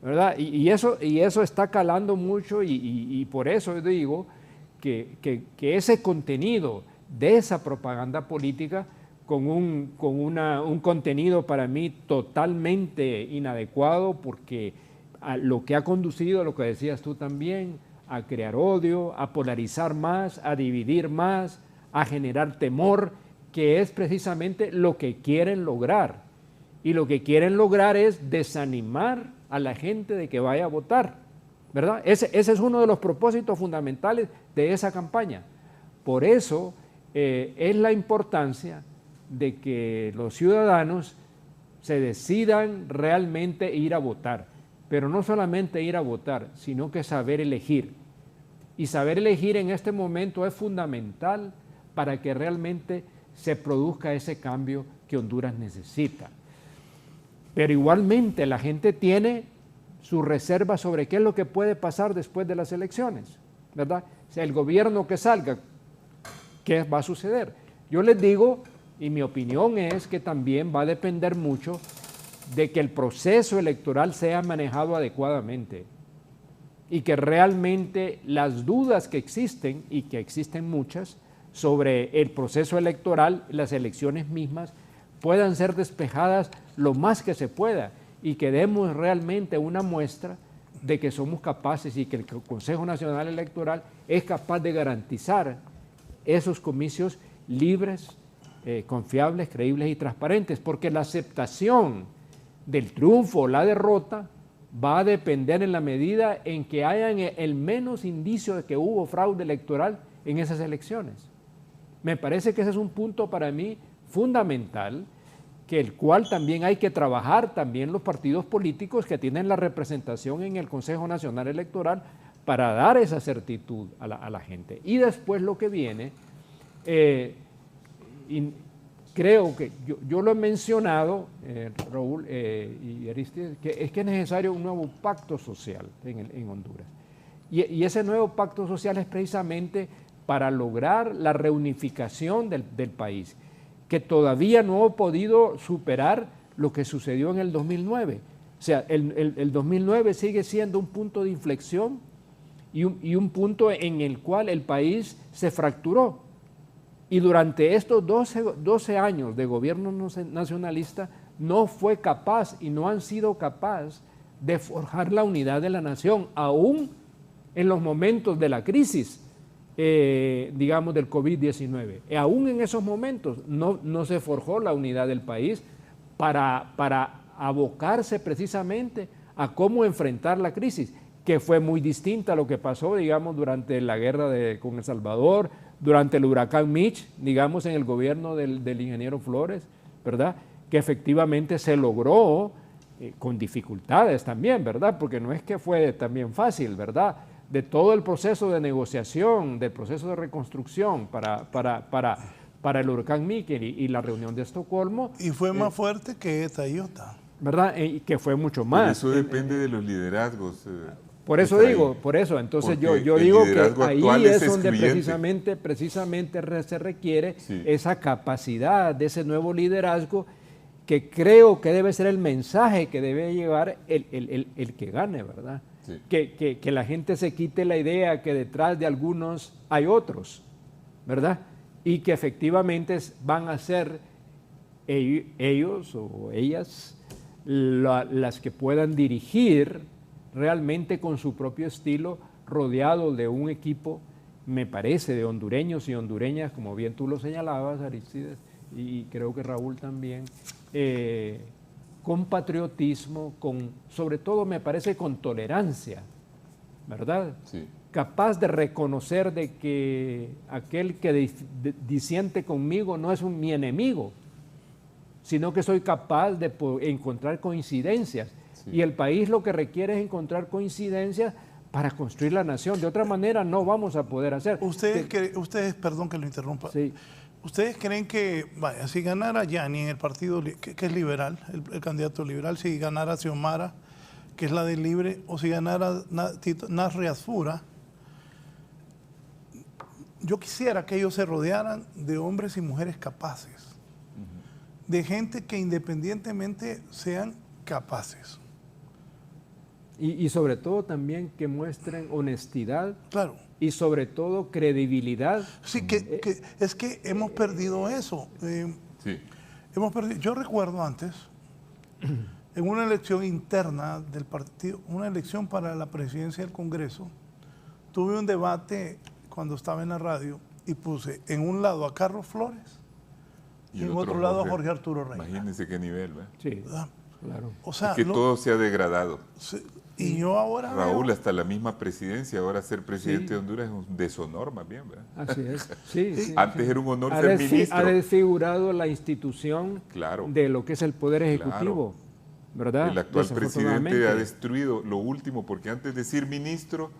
¿verdad? Y eso está calando mucho y por eso yo digo que ese contenido de esa propaganda política con un contenido para mí totalmente inadecuado, porque a lo que ha conducido, lo que decías tú también, a crear odio, a polarizar más, a dividir más, a generar temor, que es precisamente lo que quieren lograr. Y lo que quieren lograr es desanimar a la gente de que vaya a votar, ¿verdad? Ese es uno de los propósitos fundamentales de esa campaña. Por eso es la importancia de que los ciudadanos se decidan realmente ir a votar, pero no solamente ir a votar, sino que saber elegir. Y saber elegir en este momento es fundamental para que realmente se produzca ese cambio que Honduras necesita. Pero igualmente la gente tiene su reserva sobre qué es lo que puede pasar después de las elecciones, ¿verdad? O sea, el gobierno que salga, ¿qué va a suceder? Yo les digo, y mi opinión es que también va a depender mucho de que el proceso electoral sea manejado adecuadamente y que realmente las dudas que existen, y que existen muchas, sobre el proceso electoral, las elecciones mismas, puedan ser despejadas lo más que se pueda y que demos realmente una muestra de que somos capaces y que el Consejo Nacional Electoral es capaz de garantizar esos comicios libres, confiables, creíbles y transparentes, porque la aceptación del triunfo o la derrota va a depender en la medida en que hayan el menos indicio de que hubo fraude electoral en esas elecciones. Me parece que ese es un punto para mí fundamental, que el cual también hay que trabajar también los partidos políticos que tienen la representación en el Consejo Nacional Electoral para dar esa certitud a la gente. Y después lo que viene, y creo que yo lo he mencionado, Raúl y Aristides, que es necesario un nuevo pacto social en Honduras. Y ese nuevo pacto social es precisamente para lograr la reunificación del país, que todavía no ha podido superar lo que sucedió en el 2009. O sea, el 2009 sigue siendo un punto de inflexión y un punto en el cual el país se fracturó. Y durante estos 12 años de gobierno nacionalista no fue capaz y no han sido capaces de forjar la unidad de la nación, aún en los momentos de la crisis, digamos, del COVID-19. Aún en esos momentos no se forjó la unidad del país para abocarse precisamente a cómo enfrentar la crisis, que fue muy distinta a lo que pasó, digamos, durante la guerra con El Salvador, durante el huracán Mitch, digamos, en el gobierno del ingeniero Flores, ¿verdad? Que efectivamente se logró con dificultades también, ¿verdad? Porque no es que fue también fácil, ¿verdad? De todo el proceso de negociación, del proceso de reconstrucción para el huracán Miquel y la reunión de Estocolmo. Y fue más fuerte que esta y otra. ¿Verdad? Y que fue mucho más. Eso depende de los liderazgos. Por eso digo, por eso. Entonces yo digo que ahí es donde precisamente se requiere esa capacidad de ese nuevo liderazgo, que creo que debe ser el mensaje que debe llevar el que gane, ¿verdad? Sí. Que la gente se quite la idea que detrás de algunos hay otros, ¿verdad? Y que efectivamente van a ser ellos o ellas las que puedan dirigir realmente con su propio estilo, rodeado de un equipo, me parece, de hondureños y hondureñas, como bien tú lo señalabas, Aristides, y creo que Raúl también, con patriotismo, sobre todo me parece con tolerancia, ¿verdad? Sí. Capaz de reconocer de que aquel que disiente conmigo no es mi enemigo, sino que soy capaz de encontrar coincidencias. Sí. Y el país lo que requiere es encontrar coincidencias para construir la nación. De otra manera no vamos a poder hacer. Ustedes, perdón que lo interrumpa, sí. ¿Ustedes creen que, vaya, si ganara Yanni en el partido que es liberal, el candidato liberal, si ganara Xiomara, que es la del Libre, o si ganara Nasri Asfura, yo quisiera que ellos se rodearan de hombres y mujeres capaces, de gente que independientemente sean capaces. Y sobre todo también que muestren honestidad. Claro. Y sobre todo credibilidad. Sí, es que hemos perdido eso. Sí. Hemos perdido. Yo recuerdo antes, en una elección interna del partido, una elección para la presidencia del Congreso, tuve un debate cuando estaba en la radio y puse en un lado a Carlos Flores y en otro lado a Jorge Arturo Reyna. Imagínense qué nivel, ¿verdad? Sí, ¿Verdad? claro. O sea, es que todo se ha degradado. Y yo ahora Raúl, veo, hasta la misma presidencia, ahora ser presidente de Honduras es un deshonor más bien, ¿verdad? Así es. Sí, Antes era un honor ser ministro. Ha desfigurado la institución de lo que es el Poder Ejecutivo, ¿verdad? El actual presidente ha destruido lo último, porque antes de ser ministro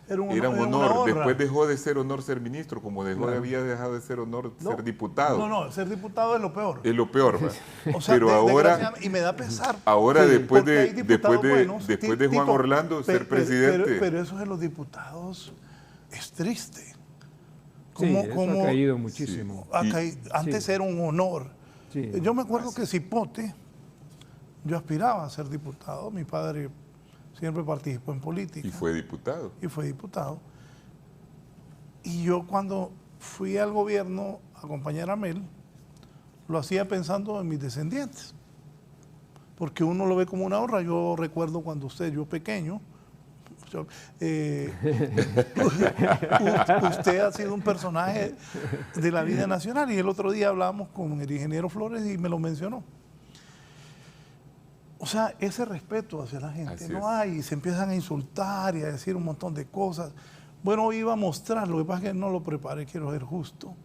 era un honor. Después dejó de ser honor ser ministro, como había dejado de ser honor ser diputado. No, ser diputado es lo peor. Es lo peor, ¿verdad? O sea, pero ahora, y me da pesar. Ahora después buenos, de Juan Orlando ser presidente. Pero eso de los diputados es triste. Ha caído muchísimo. Antes era un honor. Sí. Yo me acuerdo que Cipote, yo aspiraba a ser diputado. Mi padre siempre participó en política. Y fue diputado. Y yo cuando fui al gobierno a acompañar a Mel, lo hacía pensando en mis descendientes. Porque uno lo ve como una honra. Yo recuerdo cuando yo pequeño, usted ha sido un personaje de la vida nacional. Y el otro día hablábamos con el ingeniero Flores y me lo mencionó. O sea, ese respeto hacia la gente no hay, se empiezan a insultar y a decir un montón de cosas. Bueno, hoy iba a mostrar, lo que pasa es que no lo preparé, quiero ser justo.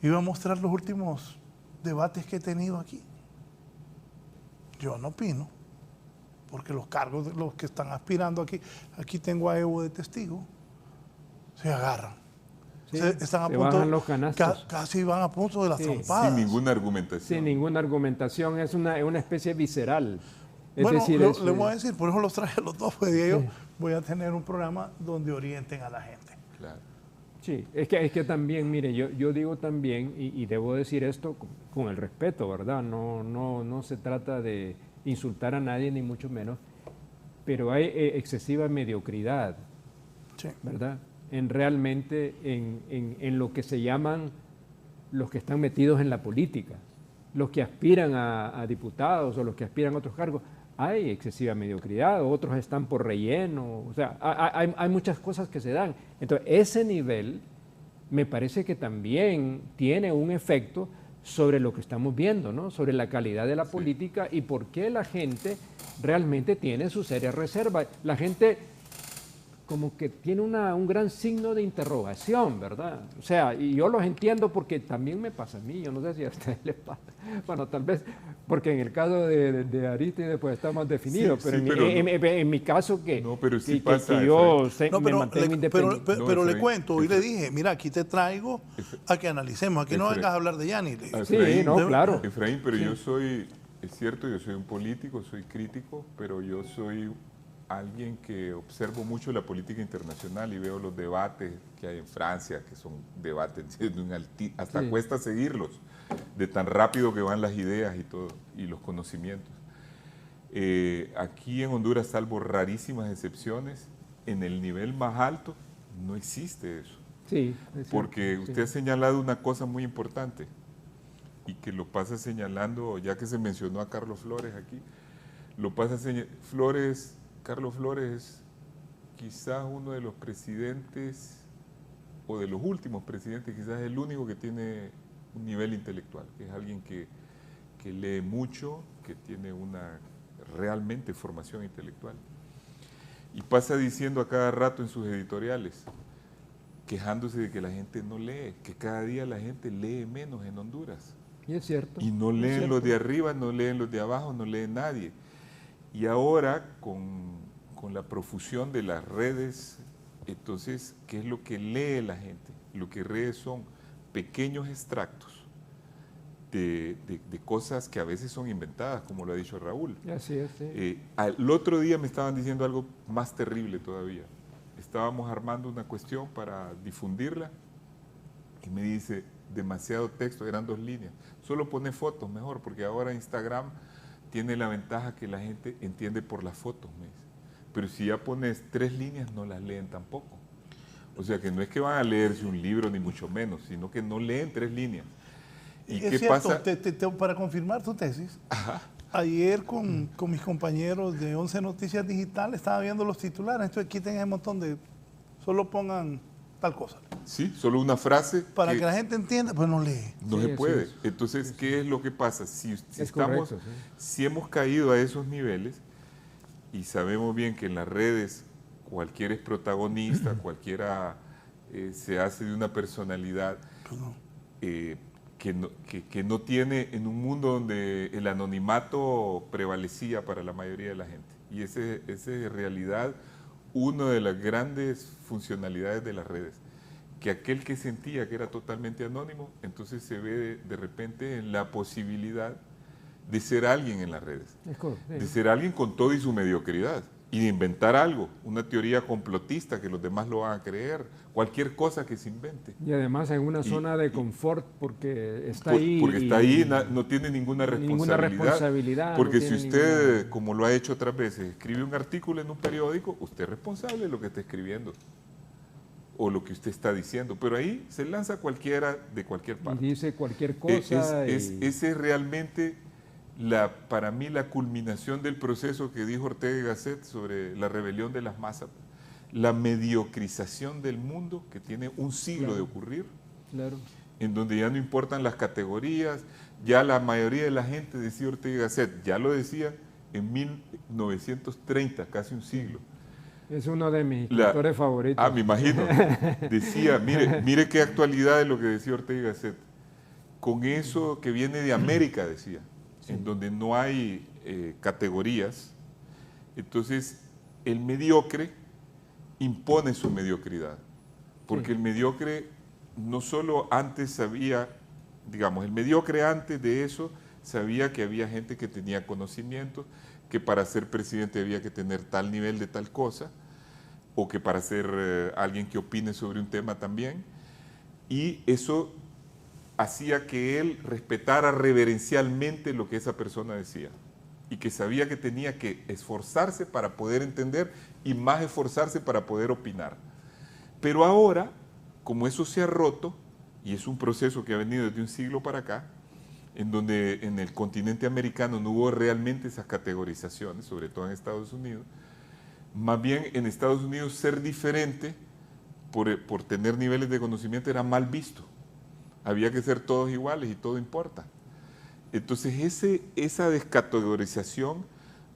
Iba a mostrar los últimos debates que he tenido aquí. Yo no opino, porque los cargos de los que están aspirando aquí tengo a Evo de testigo, se agarran. Sí, están a se punto, bajan los canastos. Casi van a punto de las trompadas. Sin ninguna argumentación. Sin ninguna argumentación, es una especie visceral. Es bueno, decir, le voy a decir, por eso los traje a los dos, porque yo voy a tener un programa donde orienten a la gente. Claro. Sí, es que también, mire, yo digo también, y debo decir esto con el respeto, ¿verdad? No se trata de insultar a nadie, ni mucho menos, pero hay excesiva mediocridad, ¿verdad? Realmente en lo que se llaman los que están metidos en la política, los que aspiran a diputados o los que aspiran a otros cargos. Hay excesiva mediocridad, otros están por relleno, o sea, hay muchas cosas que se dan. Entonces, ese nivel me parece que también tiene un efecto sobre lo que estamos viendo, ¿no? Sobre la calidad de la política y por qué la gente realmente tiene su seria reserva. La gente como que tiene un gran signo de interrogación, ¿verdad? O sea, y yo los entiendo porque también me pasa a mí, yo no sé si a ustedes les pasa. Bueno, tal vez, porque en el caso de Aristide pues está más definido, pero en mi caso que, no, pero sí que pasa, yo me mantengo independiente. Pero le cuento, hoy le dije, mira, aquí te traigo a que analicemos, aquí no vengas a hablar de Yanni. Sí, no, claro. Efraín, pero yo soy, es cierto, yo soy un político, soy crítico, pero yo soy alguien que observo mucho la política internacional y veo los debates que hay en Francia, que son debates hasta cuesta seguirlos, de tan rápido que van las ideas y todo, y los conocimientos. Aquí en Honduras, salvo rarísimas excepciones, en el nivel más alto no existe eso. Sí, porque usted ha señalado una cosa muy importante y que lo pasa señalando, ya que se mencionó a Carlos Flores aquí, lo pasa Carlos Flores es quizás uno de los presidentes, o de los últimos presidentes, quizás el único que tiene un nivel intelectual, que es alguien que lee mucho, que tiene una realmente formación intelectual. Y pasa diciendo a cada rato en sus editoriales, quejándose de que la gente no lee, que cada día la gente lee menos en Honduras. Y es cierto. Y no leen los de arriba, no leen los de abajo, no lee nadie. Y ahora, con la profusión de las redes, entonces, ¿qué es lo que lee la gente? Lo que lee son pequeños extractos de cosas que a veces son inventadas, como lo ha dicho Raúl. Así es, sí. El otro día me estaban diciendo algo más terrible todavía. Estábamos armando una cuestión para difundirla y me dice, demasiado texto, eran 2 líneas. Solo pone fotos mejor, porque ahora Instagram tiene la ventaja que la gente entiende por las fotos, me dice. Pero si ya pones 3 líneas, no las leen tampoco. O sea que no es que van a leerse un libro, ni mucho menos, sino que no leen 3 líneas. ¿Y qué pasa? Para confirmar tu tesis, ayer con mis compañeros de 11 Noticias Digital estaba viendo los titulares. Entonces aquí tengo un montón de solo pongan tal cosa. Sí, solo una frase. Para que la gente entienda, pues no lee. No se puede. Entonces, ¿qué es lo que pasa? Si hemos caído a esos niveles y sabemos bien que en las redes cualquiera es protagonista, cualquiera se hace de una personalidad que no tiene, en un mundo donde el anonimato prevalecía para la mayoría de la gente. Y ese es en realidad una de las grandes funcionalidades de las redes, que aquel que sentía que era totalmente anónimo, entonces se ve de repente en la posibilidad de ser alguien en las redes, de ser alguien con todo y su mediocridad, y de inventar algo, una teoría complotista que los demás lo van a creer, cualquier cosa que se invente. Y además en una zona de confort, porque está ahí. Porque está ahí, no tiene ninguna responsabilidad. Porque si usted, como lo ha hecho otras veces, escribe un artículo en un periódico, usted es responsable de lo que está escribiendo o lo que usted está diciendo. Pero ahí se lanza cualquiera de cualquier parte. Y dice cualquier cosa. Ese es realmente, para mí, la culminación del proceso que dijo Ortega y Gasset sobre la rebelión de las masas. La mediocrización del mundo, que tiene un siglo de ocurrir, en donde ya no importan las categorías, ya la mayoría de la gente, decía Ortega y Gasset, ya lo decía en 1930, casi un siglo. Es uno de mis escritores favoritos. Me imagino. Decía, mire qué actualidad es lo que decía Ortega y Gasset. Con eso que viene de América, decía, en donde no hay categorías, entonces el mediocre impone su mediocridad, porque el mediocre no solo antes sabía, digamos, el mediocre antes de eso sabía que había gente que tenía conocimiento, que para ser presidente había que tener tal nivel de tal cosa, o que para ser alguien que opine sobre un tema también, y eso hacía que él respetara reverencialmente lo que esa persona decía, y que sabía que tenía que esforzarse para poder entender y más esforzarse para poder opinar. Pero ahora, como eso se ha roto, y es un proceso que ha venido desde un siglo para acá, en donde en el continente americano no hubo realmente esas categorizaciones, sobre todo en Estados Unidos, más bien en Estados Unidos ser diferente por tener niveles de conocimiento era mal visto. Había que ser todos iguales y todo importa. Entonces esa descategorización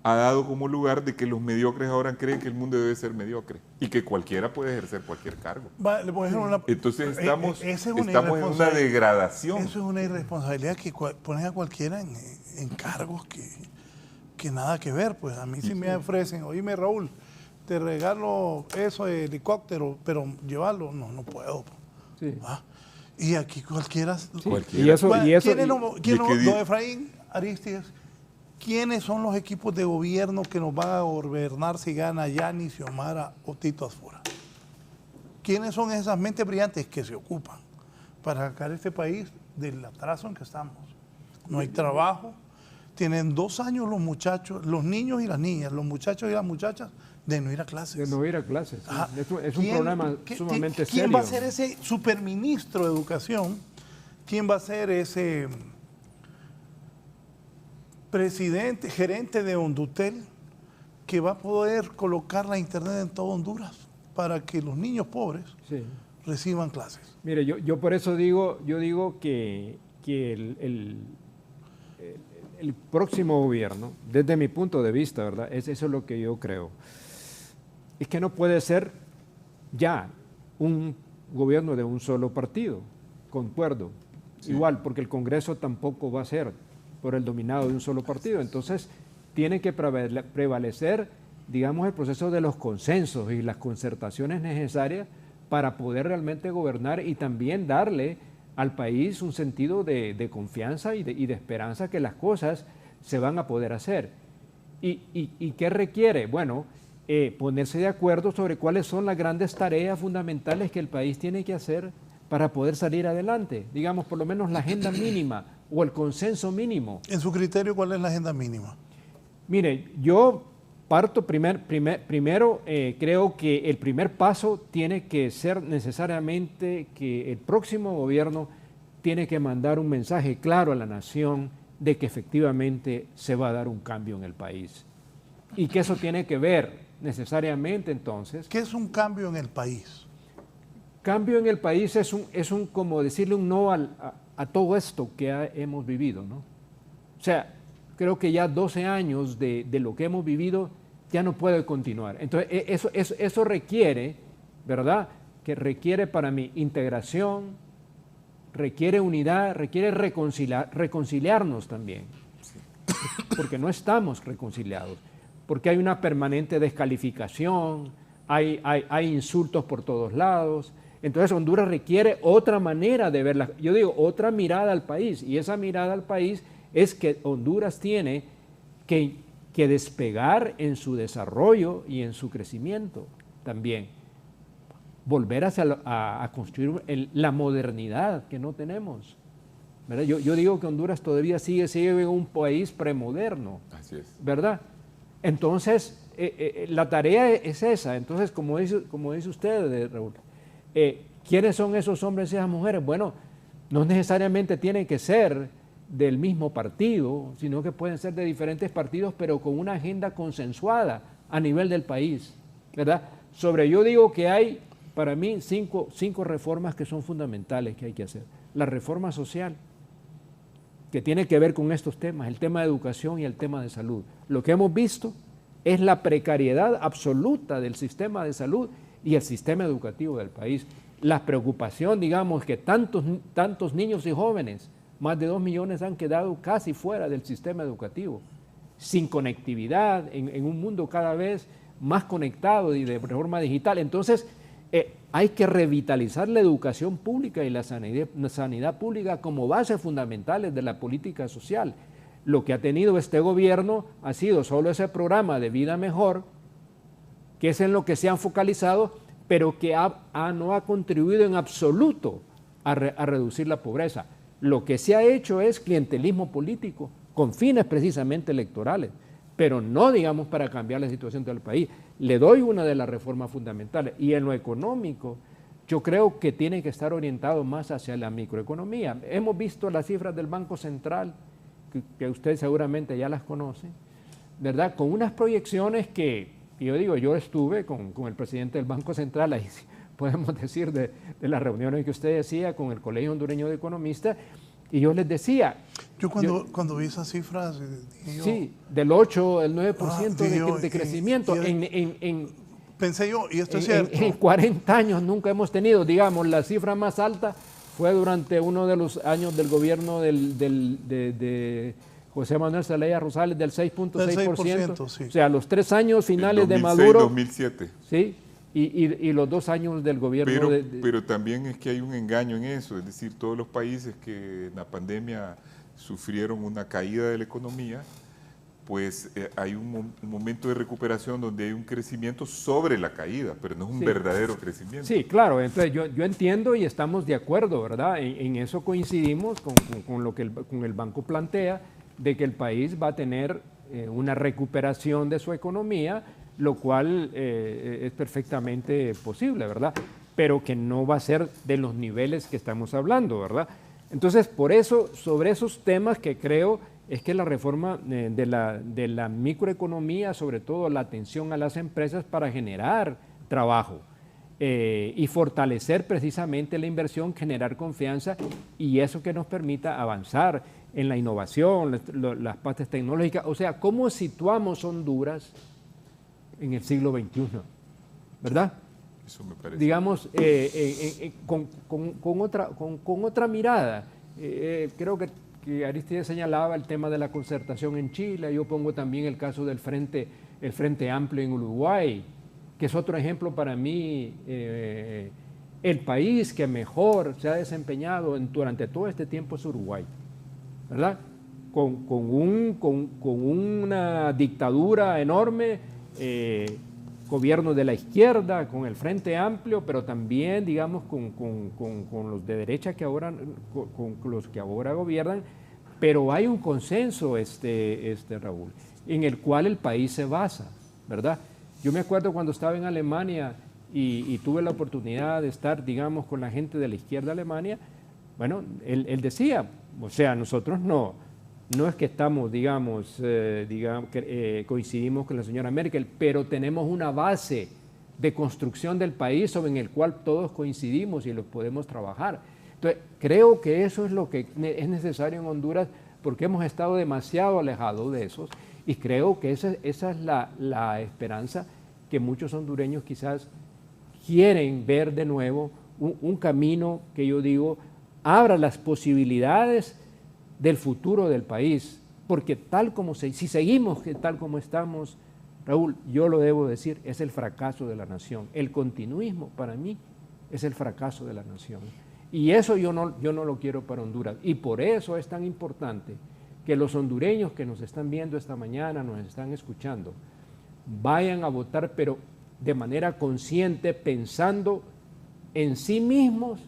ha dado como lugar de que los mediocres ahora creen que el mundo debe ser mediocre y que cualquiera puede ejercer cualquier cargo. Entonces estamos en una degradación. Eso es una irresponsabilidad que ponen a cualquiera en cargos que nada que ver. Pues a mí sí me ofrecen, oíme Raúl, te regalo eso de helicóptero, pero llevarlo, no puedo. Sí. Y aquí cualquiera. Y eso, don Efraín Aristides, ¿quiénes son los equipos de gobierno que nos van a gobernar si gana Yanis, Xiomara o Tito Asfura? ¿Quiénes son esas mentes brillantes que se ocupan para sacar este país del atraso en que estamos? No hay trabajo. Tienen 2 años los muchachos, los niños y las niñas, los muchachos y las muchachas, de no ir a clases. De no ir a clases. Es un problema sumamente serio. ¿Quién va a ser ese superministro de Educación? ¿Quién va a ser ese presidente, gerente de Hondutel, que va a poder colocar la internet en todo Honduras para que los niños pobres reciban clases? Mire, yo por eso digo que el próximo gobierno, desde mi punto de vista, ¿verdad? Eso es lo que yo creo. Es que no puede ser ya un gobierno de un solo partido, concuerdo. Igual, porque el Congreso tampoco va a ser por el dominado de un solo partido. Entonces, tiene que prevalecer, digamos, el proceso de los consensos y las concertaciones necesarias para poder realmente gobernar y también darle al país un sentido de confianza y de esperanza que las cosas se van a poder hacer. ¿Y qué requiere? Bueno, ponerse de acuerdo sobre cuáles son las grandes tareas fundamentales que el país tiene que hacer para poder salir adelante. Digamos, por lo menos la agenda mínima o el consenso mínimo. En su criterio, ¿cuál es la agenda mínima? Mire, yo parto primero, creo que el primer paso tiene que ser necesariamente que el próximo gobierno tiene que mandar un mensaje claro a la nación de que efectivamente se va a dar un cambio en el país. Y que eso tiene que ver necesariamente entonces. ¿Qué es un cambio en el país? Cambio en el país es como decirle un no a todo esto que hemos vivido, ¿no? O sea, creo que ya 12 años de lo que hemos vivido ya no puede continuar. Entonces, eso requiere, ¿verdad? Que requiere para mí integración, requiere unidad, requiere reconciliarnos también. Porque no estamos reconciliados, porque hay una permanente descalificación, hay insultos por todos lados. Entonces Honduras requiere otra manera de verla, yo digo, otra mirada al país, y esa mirada al país es que Honduras tiene que despegar en su desarrollo y en su crecimiento también. Volver a construir la modernidad que no tenemos. ¿Verdad? Yo digo que Honduras todavía sigue un país premoderno. Así es. ¿Verdad? Entonces, la tarea es esa. Entonces, como dice usted, Raúl, ¿quiénes son esos hombres y esas mujeres? Bueno, no necesariamente tienen que ser del mismo partido, sino que pueden ser de diferentes partidos, pero con una agenda consensuada a nivel del país, ¿verdad? Yo digo que hay, para mí, cinco reformas que son fundamentales que hay que hacer. La reforma social, que tiene que ver con estos temas, el tema de educación y el tema de salud. Lo que hemos visto es la precariedad absoluta del sistema de salud y el sistema educativo del país. La preocupación, digamos, que tantos niños y jóvenes, más de 2 millones, han quedado casi fuera del sistema educativo, sin conectividad, en un mundo cada vez más conectado y de forma digital. Entonces, hay que revitalizar la educación pública y la sanidad pública como bases fundamentales de la política social. Lo que ha tenido este gobierno ha sido solo ese programa de Vida Mejor, que es en lo que se han focalizado, pero que no ha contribuido en absoluto a reducir la pobreza. Lo que se ha hecho es clientelismo político, con fines precisamente electorales, pero no, digamos, para cambiar la situación del país. Le doy una de las reformas fundamentales. Y en lo económico, yo creo que tiene que estar orientado más hacia la microeconomía. Hemos visto las cifras del Banco Central, que usted seguramente ya las conoce, ¿verdad? Con unas proyecciones que, yo estuve con el presidente del Banco Central, ahí podemos decir de las reuniones que usted decía con el Colegio Hondureño de Economistas, y yo les decía... Yo cuando vi esas cifras... sí, del 8, el 9% de crecimiento. Pensé yo, y esto es cierto. En 40 años nunca hemos tenido, digamos, la cifra más alta fue durante uno de los años del gobierno de José Manuel Zelaya Rosales, del 6.6%. Sí. O sea, los 3 años finales 2006, de Maduro... 2007. Sí. Y los 2 años del gobierno... Pero también es que hay un engaño en eso, es decir, todos los países que en la pandemia sufrieron una caída de la economía, pues hay un momento de recuperación donde hay un crecimiento sobre la caída, pero no es un verdadero crecimiento. Sí, claro, entonces yo entiendo y estamos de acuerdo, ¿verdad? En eso coincidimos con lo que con el banco plantea, de que el país va a tener una recuperación de su economía, lo cual es perfectamente posible, ¿verdad? Pero que no va a ser de los niveles que estamos hablando, ¿verdad? Entonces, por eso, sobre esos temas que creo es que la reforma de la microeconomía, sobre todo la atención a las empresas para generar trabajo y fortalecer precisamente la inversión, generar confianza y eso que nos permita avanzar en la innovación, las partes tecnológicas. O sea, ¿cómo situamos Honduras en el siglo XXI, ¿verdad? Eso me parece. Digamos, con otra mirada. Creo que Aristides señalaba el tema de la concertación en Chile, yo pongo también el caso del Frente Amplio en Uruguay, que es otro ejemplo para mí, el país que mejor se ha desempeñado durante todo este tiempo es Uruguay, ¿verdad? Con una dictadura enorme, gobierno de la izquierda, con el Frente Amplio, pero también, digamos, con los de derecha que ahora, con los que ahora gobiernan, pero hay un consenso, Raúl, en el cual el país se basa, ¿verdad? Yo me acuerdo cuando estaba en Alemania y tuve la oportunidad de estar, digamos, con la gente de la izquierda de Alemania, bueno, él decía, o sea, nosotros no no es que estamos, coincidimos con la señora Merkel, pero tenemos una base de construcción del país sobre el cual todos coincidimos y lo podemos trabajar. Entonces, creo que eso es lo que es necesario en Honduras, porque hemos estado demasiado alejados de eso, y creo que esa es la esperanza que muchos hondureños quizás quieren ver de nuevo, un camino que yo digo abra las posibilidades del futuro del país, porque si seguimos tal como estamos, Raúl, yo lo debo decir, es el fracaso de la nación. El continuismo para mí es el fracaso de la nación. Y eso yo no lo quiero para Honduras. Y por eso es tan importante que los hondureños que nos están viendo esta mañana, nos están escuchando, vayan a votar, pero de manera consciente, pensando en sí mismos,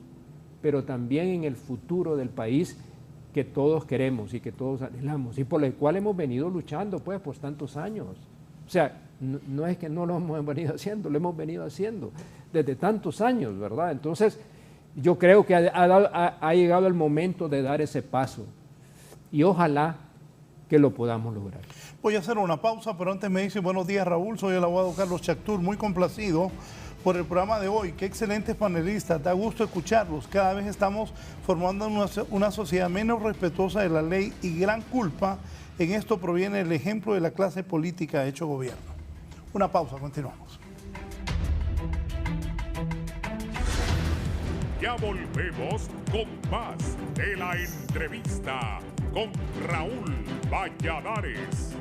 pero también en el futuro del país que todos queremos y que todos anhelamos y por el cual hemos venido luchando pues por tantos años. O sea, no es que no lo hemos venido haciendo, lo hemos venido haciendo desde tantos años, ¿verdad? Entonces, yo creo que ha llegado el momento de dar ese paso y ojalá que lo podamos lograr. Voy a hacer una pausa, pero antes me dice buenos días, Raúl, soy el abogado Carlos Chactur, muy complacido por el programa de hoy. Qué excelentes panelistas, da gusto escucharlos. Cada vez estamos formando una sociedad menos respetuosa de la ley y gran culpa en esto proviene el ejemplo de la clase política hecho gobierno. Una pausa, continuamos. Ya volvemos con más de la entrevista con Raúl Valladares.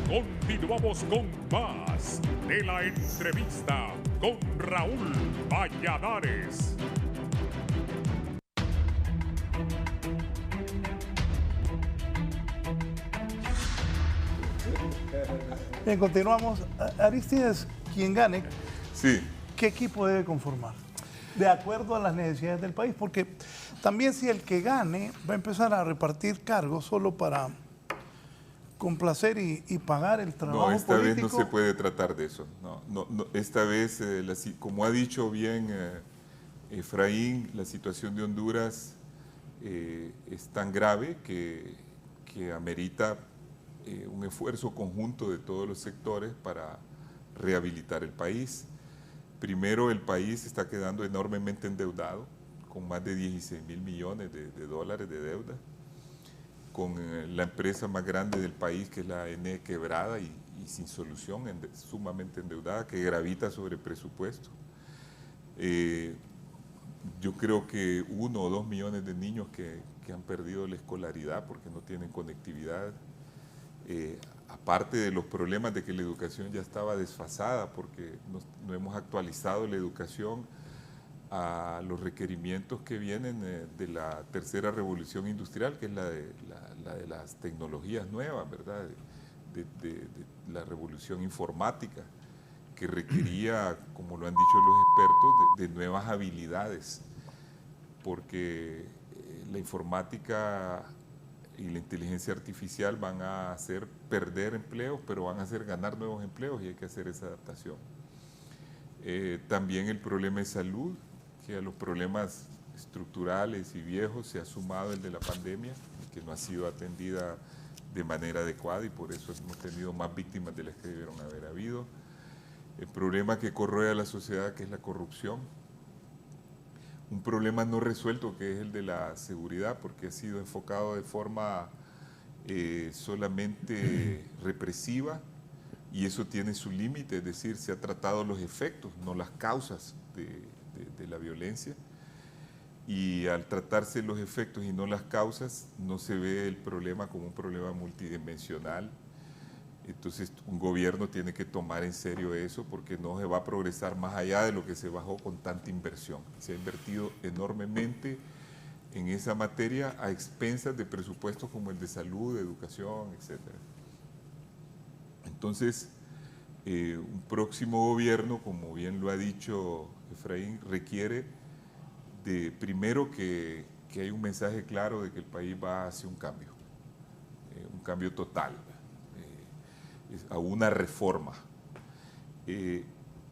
Continuamos con más de la entrevista con Raúl Valladares. Bien, continuamos. Aristides, quien gane, Sí. ¿qué equipo debe conformar? De acuerdo a las necesidades del país, porque también si el que gane va a empezar a repartir cargos solo para complacer y pagar el trabajo político. No, esta vez no se puede tratar de eso. No, esta vez, como ha dicho bien Efraín, la situación de Honduras es tan grave que amerita un esfuerzo conjunto de todos los sectores para rehabilitar el país. Primero, el país está quedando enormemente endeudado, con más de 16 mil millones de dólares de deuda, con la empresa más grande del país, que es la ANE, quebrada y sin solución, sumamente endeudada, que gravita sobre presupuesto. Yo creo que 1 o 2 millones de niños que han perdido la escolaridad porque no tienen conectividad. Aparte de los problemas de que la educación ya estaba desfasada porque no hemos actualizado la educación a los requerimientos que vienen de la tercera revolución industrial, que es la de las tecnologías nuevas, ¿verdad? De la revolución informática, que requería, como lo han dicho los expertos, de nuevas habilidades, porque la informática y la inteligencia artificial van a hacer perder empleos, pero van a hacer ganar nuevos empleos y hay que hacer esa adaptación. También el problema de salud, que a los problemas estructurales y viejos se ha sumado el de la pandemia, que no ha sido atendida de manera adecuada y por eso hemos tenido más víctimas de las que debieron haber habido. El problema que corroe a la sociedad, que es la corrupción. Un problema no resuelto, que es el de la seguridad, porque ha sido enfocado de forma solamente represiva y eso tiene su límite, es decir, se ha tratado los efectos, no las causas de la violencia. Y al tratarse los efectos y no las causas, no se ve el problema como un problema multidimensional. Entonces un gobierno tiene que tomar en serio eso porque no se va a progresar más allá de lo que se bajó con tanta inversión. Se ha invertido enormemente en esa materia a expensas de presupuestos como el de salud, de educación, etc. Entonces, un próximo gobierno, como bien lo ha dicho Efraín, requiere de primero que haya un mensaje claro de que el país va hacia un cambio total, a una reforma.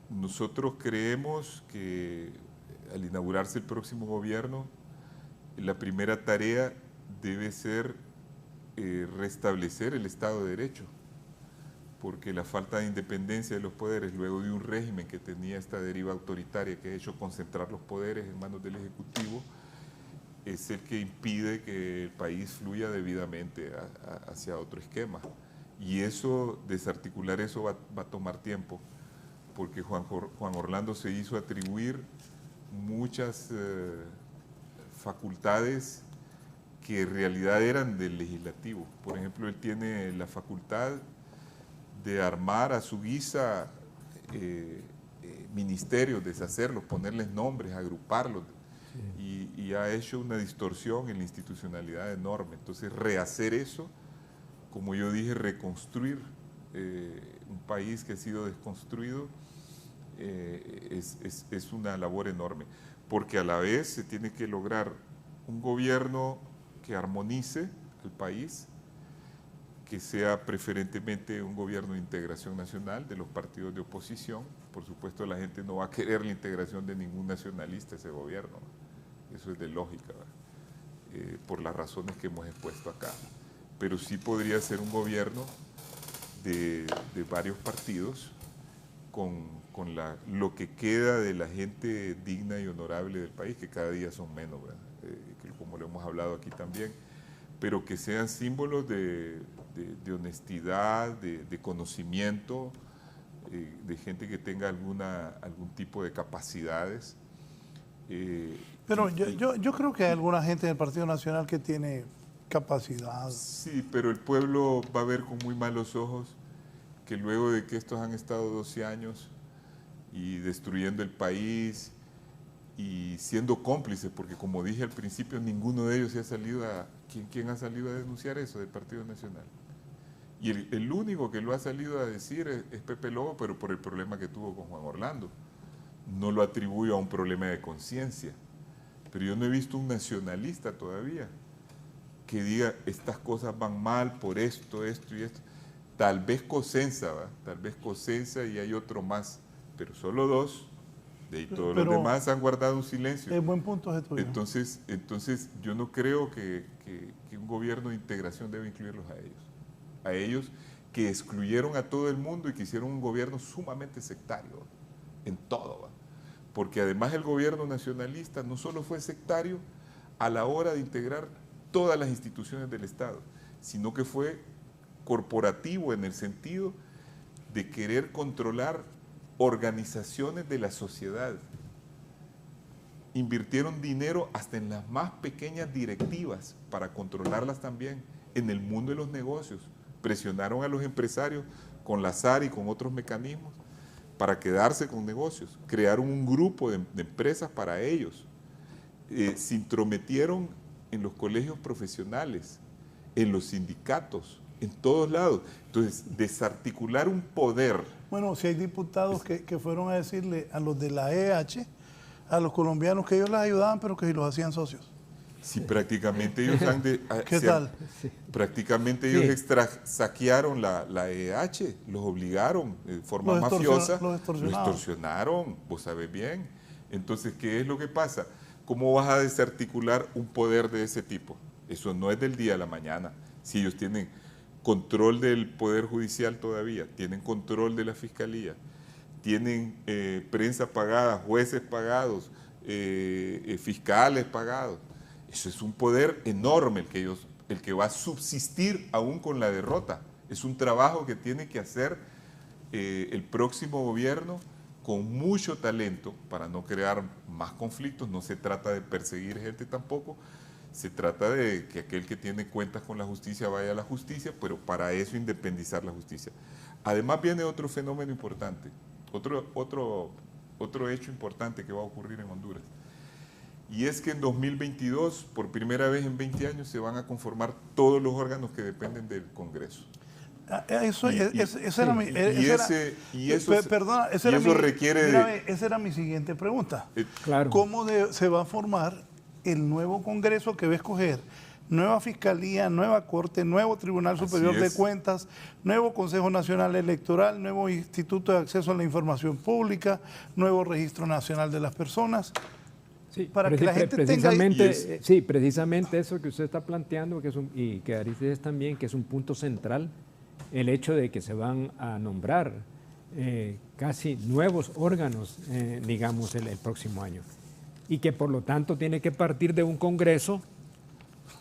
Nosotros creemos que al inaugurarse el próximo gobierno, la primera tarea debe ser restablecer el Estado de Derecho, porque la falta de independencia de los poderes, luego de un régimen que tenía esta deriva autoritaria que ha hecho concentrar los poderes en manos del Ejecutivo, es el que impide que el país fluya debidamente hacia otro esquema. Y eso, desarticular eso va a tomar tiempo, porque Juan Orlando se hizo atribuir muchas facultades que en realidad eran del legislativo. Por ejemplo, él tiene la facultad de armar a su guisa ministerios, deshacerlos, ponerles nombres, agruparlos, y ha hecho una distorsión en la institucionalidad enorme. Entonces, rehacer eso, como yo dije, reconstruir un país que ha sido desconstruido, es una labor enorme, porque a la vez se tiene que lograr un gobierno que armonice el país, que sea preferentemente un gobierno de integración nacional de los partidos de oposición. Por supuesto, la gente no va a querer la integración de ningún nacionalista a ese gobierno, eso es de lógica, por las razones que hemos expuesto acá. Pero sí podría ser un gobierno de varios partidos con lo que queda de la gente digna y honorable del país, que cada día son menos, como lo hemos hablado aquí también, pero que sean símbolos de honestidad, de conocimiento, de gente que tenga algún tipo de capacidades. Pero yo creo que hay alguna gente del Partido Nacional que tiene capacidad. Sí, pero el pueblo va a ver con muy malos ojos que luego de que estos han estado 12 años y destruyendo el país y siendo cómplices, porque como dije al principio, ninguno de ellos se ha salido a... ¿Quién ha salido a denunciar eso del Partido Nacional? Y el único que lo ha salido a decir es Pepe Lobo, pero por el problema que tuvo con Juan Orlando. No lo atribuyo a un problema de conciencia, pero yo no he visto un nacionalista todavía que diga estas cosas van mal por esto, esto y esto. Tal vez Cosenza, tal vez Cosenza y hay otro más, pero solo dos. De ahí todos los demás han guardado un silencio. Es buen punto ese tuyo. Entonces yo no creo que un gobierno de integración debe incluirlos a ellos. A ellos que excluyeron a todo el mundo y que hicieron un gobierno sumamente sectario en todo. Porque además el gobierno nacionalista no solo fue sectario a la hora de integrar todas las instituciones del Estado, sino que fue corporativo en el sentido de querer controlar organizaciones de la sociedad. Invirtieron dinero hasta en las más pequeñas directivas para controlarlas también en el mundo de los negocios. Presionaron a los empresarios con la SAR y con otros mecanismos para quedarse con negocios. Crearon un grupo de empresas para ellos. Se intrometieron en los colegios profesionales, en los sindicatos, en todos lados. Entonces, desarticular un poder. Bueno, si hay diputados que fueron a decirle a los de la EH, a los colombianos que ellos les ayudaban, pero que los hacían socios. Sí, prácticamente ellos han... ¿Qué tal? Prácticamente ellos saquearon la EH, los obligaron de forma mafiosa, los extorsionaron, vos sabés bien. Entonces, ¿qué es lo que pasa? ¿Cómo vas a desarticular un poder de ese tipo? Eso no es del día a la mañana. Si ellos tienen control del Poder Judicial todavía, tienen control de la Fiscalía, tienen prensa pagada, jueces pagados, fiscales pagados. Eso es un poder enorme el que va a subsistir aún con la derrota. Es un trabajo que tiene que hacer el próximo gobierno con mucho talento para no crear más conflictos. No se trata de perseguir gente tampoco, se trata de que aquel que tiene cuentas con la justicia vaya a la justicia, pero para eso independizar la justicia. Además viene otro fenómeno importante, otro hecho importante que va a ocurrir en Honduras. Y es que en 2022, por primera vez en 20 años, se van a conformar todos los órganos que dependen del Congreso. Esa era mi siguiente pregunta. Claro. ¿Cómo se va a formar el nuevo Congreso que va a escoger nueva Fiscalía, nueva Corte, nuevo Tribunal Superior de Cuentas, nuevo Consejo Nacional Electoral, nuevo Instituto de Acceso a la Información Pública, nuevo Registro Nacional de las Personas? Sí, para que la gente tenga... Sí, precisamente eso que usted está planteando, y que Arístides también, que es un punto central, el hecho de que se van a nombrar casi nuevos órganos, digamos, el próximo año. Y que por lo tanto tiene que partir de un Congreso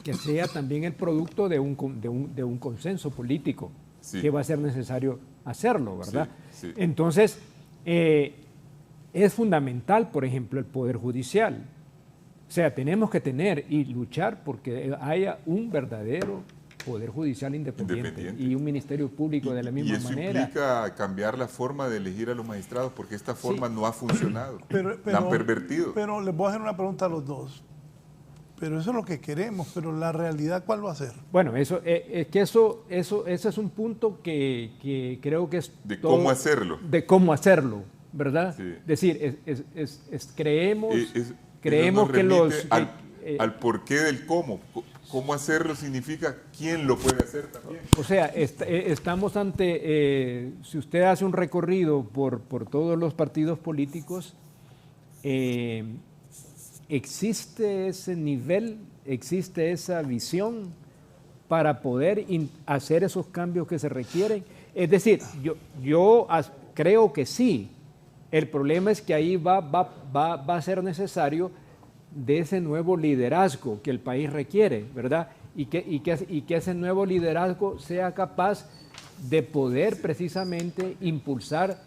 que sea también el producto de un consenso político, sí, que va a ser necesario hacerlo, ¿verdad? Sí, sí. Entonces, es fundamental, por ejemplo, el Poder Judicial. O sea, tenemos que tener y luchar porque haya un verdadero Poder Judicial independiente y un Ministerio Público de la misma manera. Y eso implica cambiar la forma de elegir a los magistrados, porque esta forma no ha funcionado, la han pervertido. Pero les voy a hacer una pregunta a los dos. Pero eso es lo que queremos, pero la realidad, ¿cuál va a ser? Bueno, ese es un punto que creo que es de todo, cómo hacerlo. De cómo hacerlo, ¿verdad? Sí. Es decir, creemos que los... al porqué del cómo. Cómo hacerlo significa quién lo puede hacer también. O sea, estamos ante... si usted hace un recorrido por todos los partidos políticos, existe ese nivel, existe esa visión para poder hacer esos cambios que se requieren. Es decir, yo creo que sí. El problema es que ahí va a ser necesario de ese nuevo liderazgo que el país requiere, ¿verdad? Y que ese nuevo liderazgo sea capaz de poder precisamente impulsar